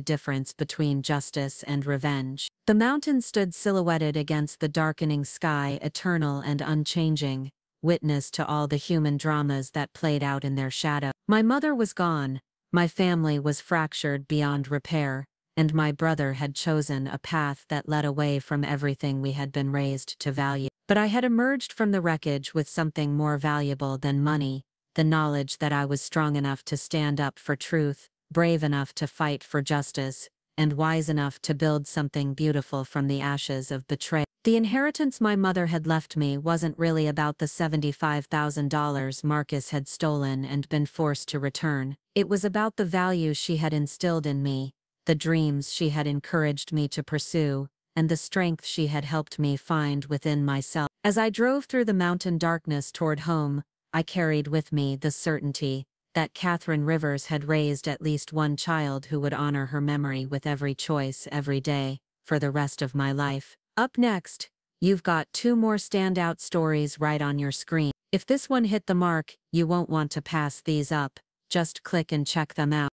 difference between justice and revenge. The mountain stood silhouetted against the darkening sky, eternal and unchanging, witness to all the human dramas that played out in their shadow. My mother was gone, my family was fractured beyond repair, and my brother had chosen a path that led away from everything we had been raised to value. But I had emerged from the wreckage with something more valuable than money, the knowledge that I was strong enough to stand up for truth, brave enough to fight for justice, and wise enough to build something beautiful from the ashes of betrayal. The inheritance my mother had left me wasn't really about the $75,000 Marcus had stolen and been forced to return. It was about the values she had instilled in me, the dreams she had encouraged me to pursue, and the strength she had helped me find within myself. As I drove through the mountain darkness toward home, I carried with me the certainty that Catherine Rivers had raised at least one child who would honor her memory with every choice every day, for the rest of my life. Up next, you've got 2 more standout stories right on your screen. If this one hit the mark, you won't want to pass these up. Just click and check them out.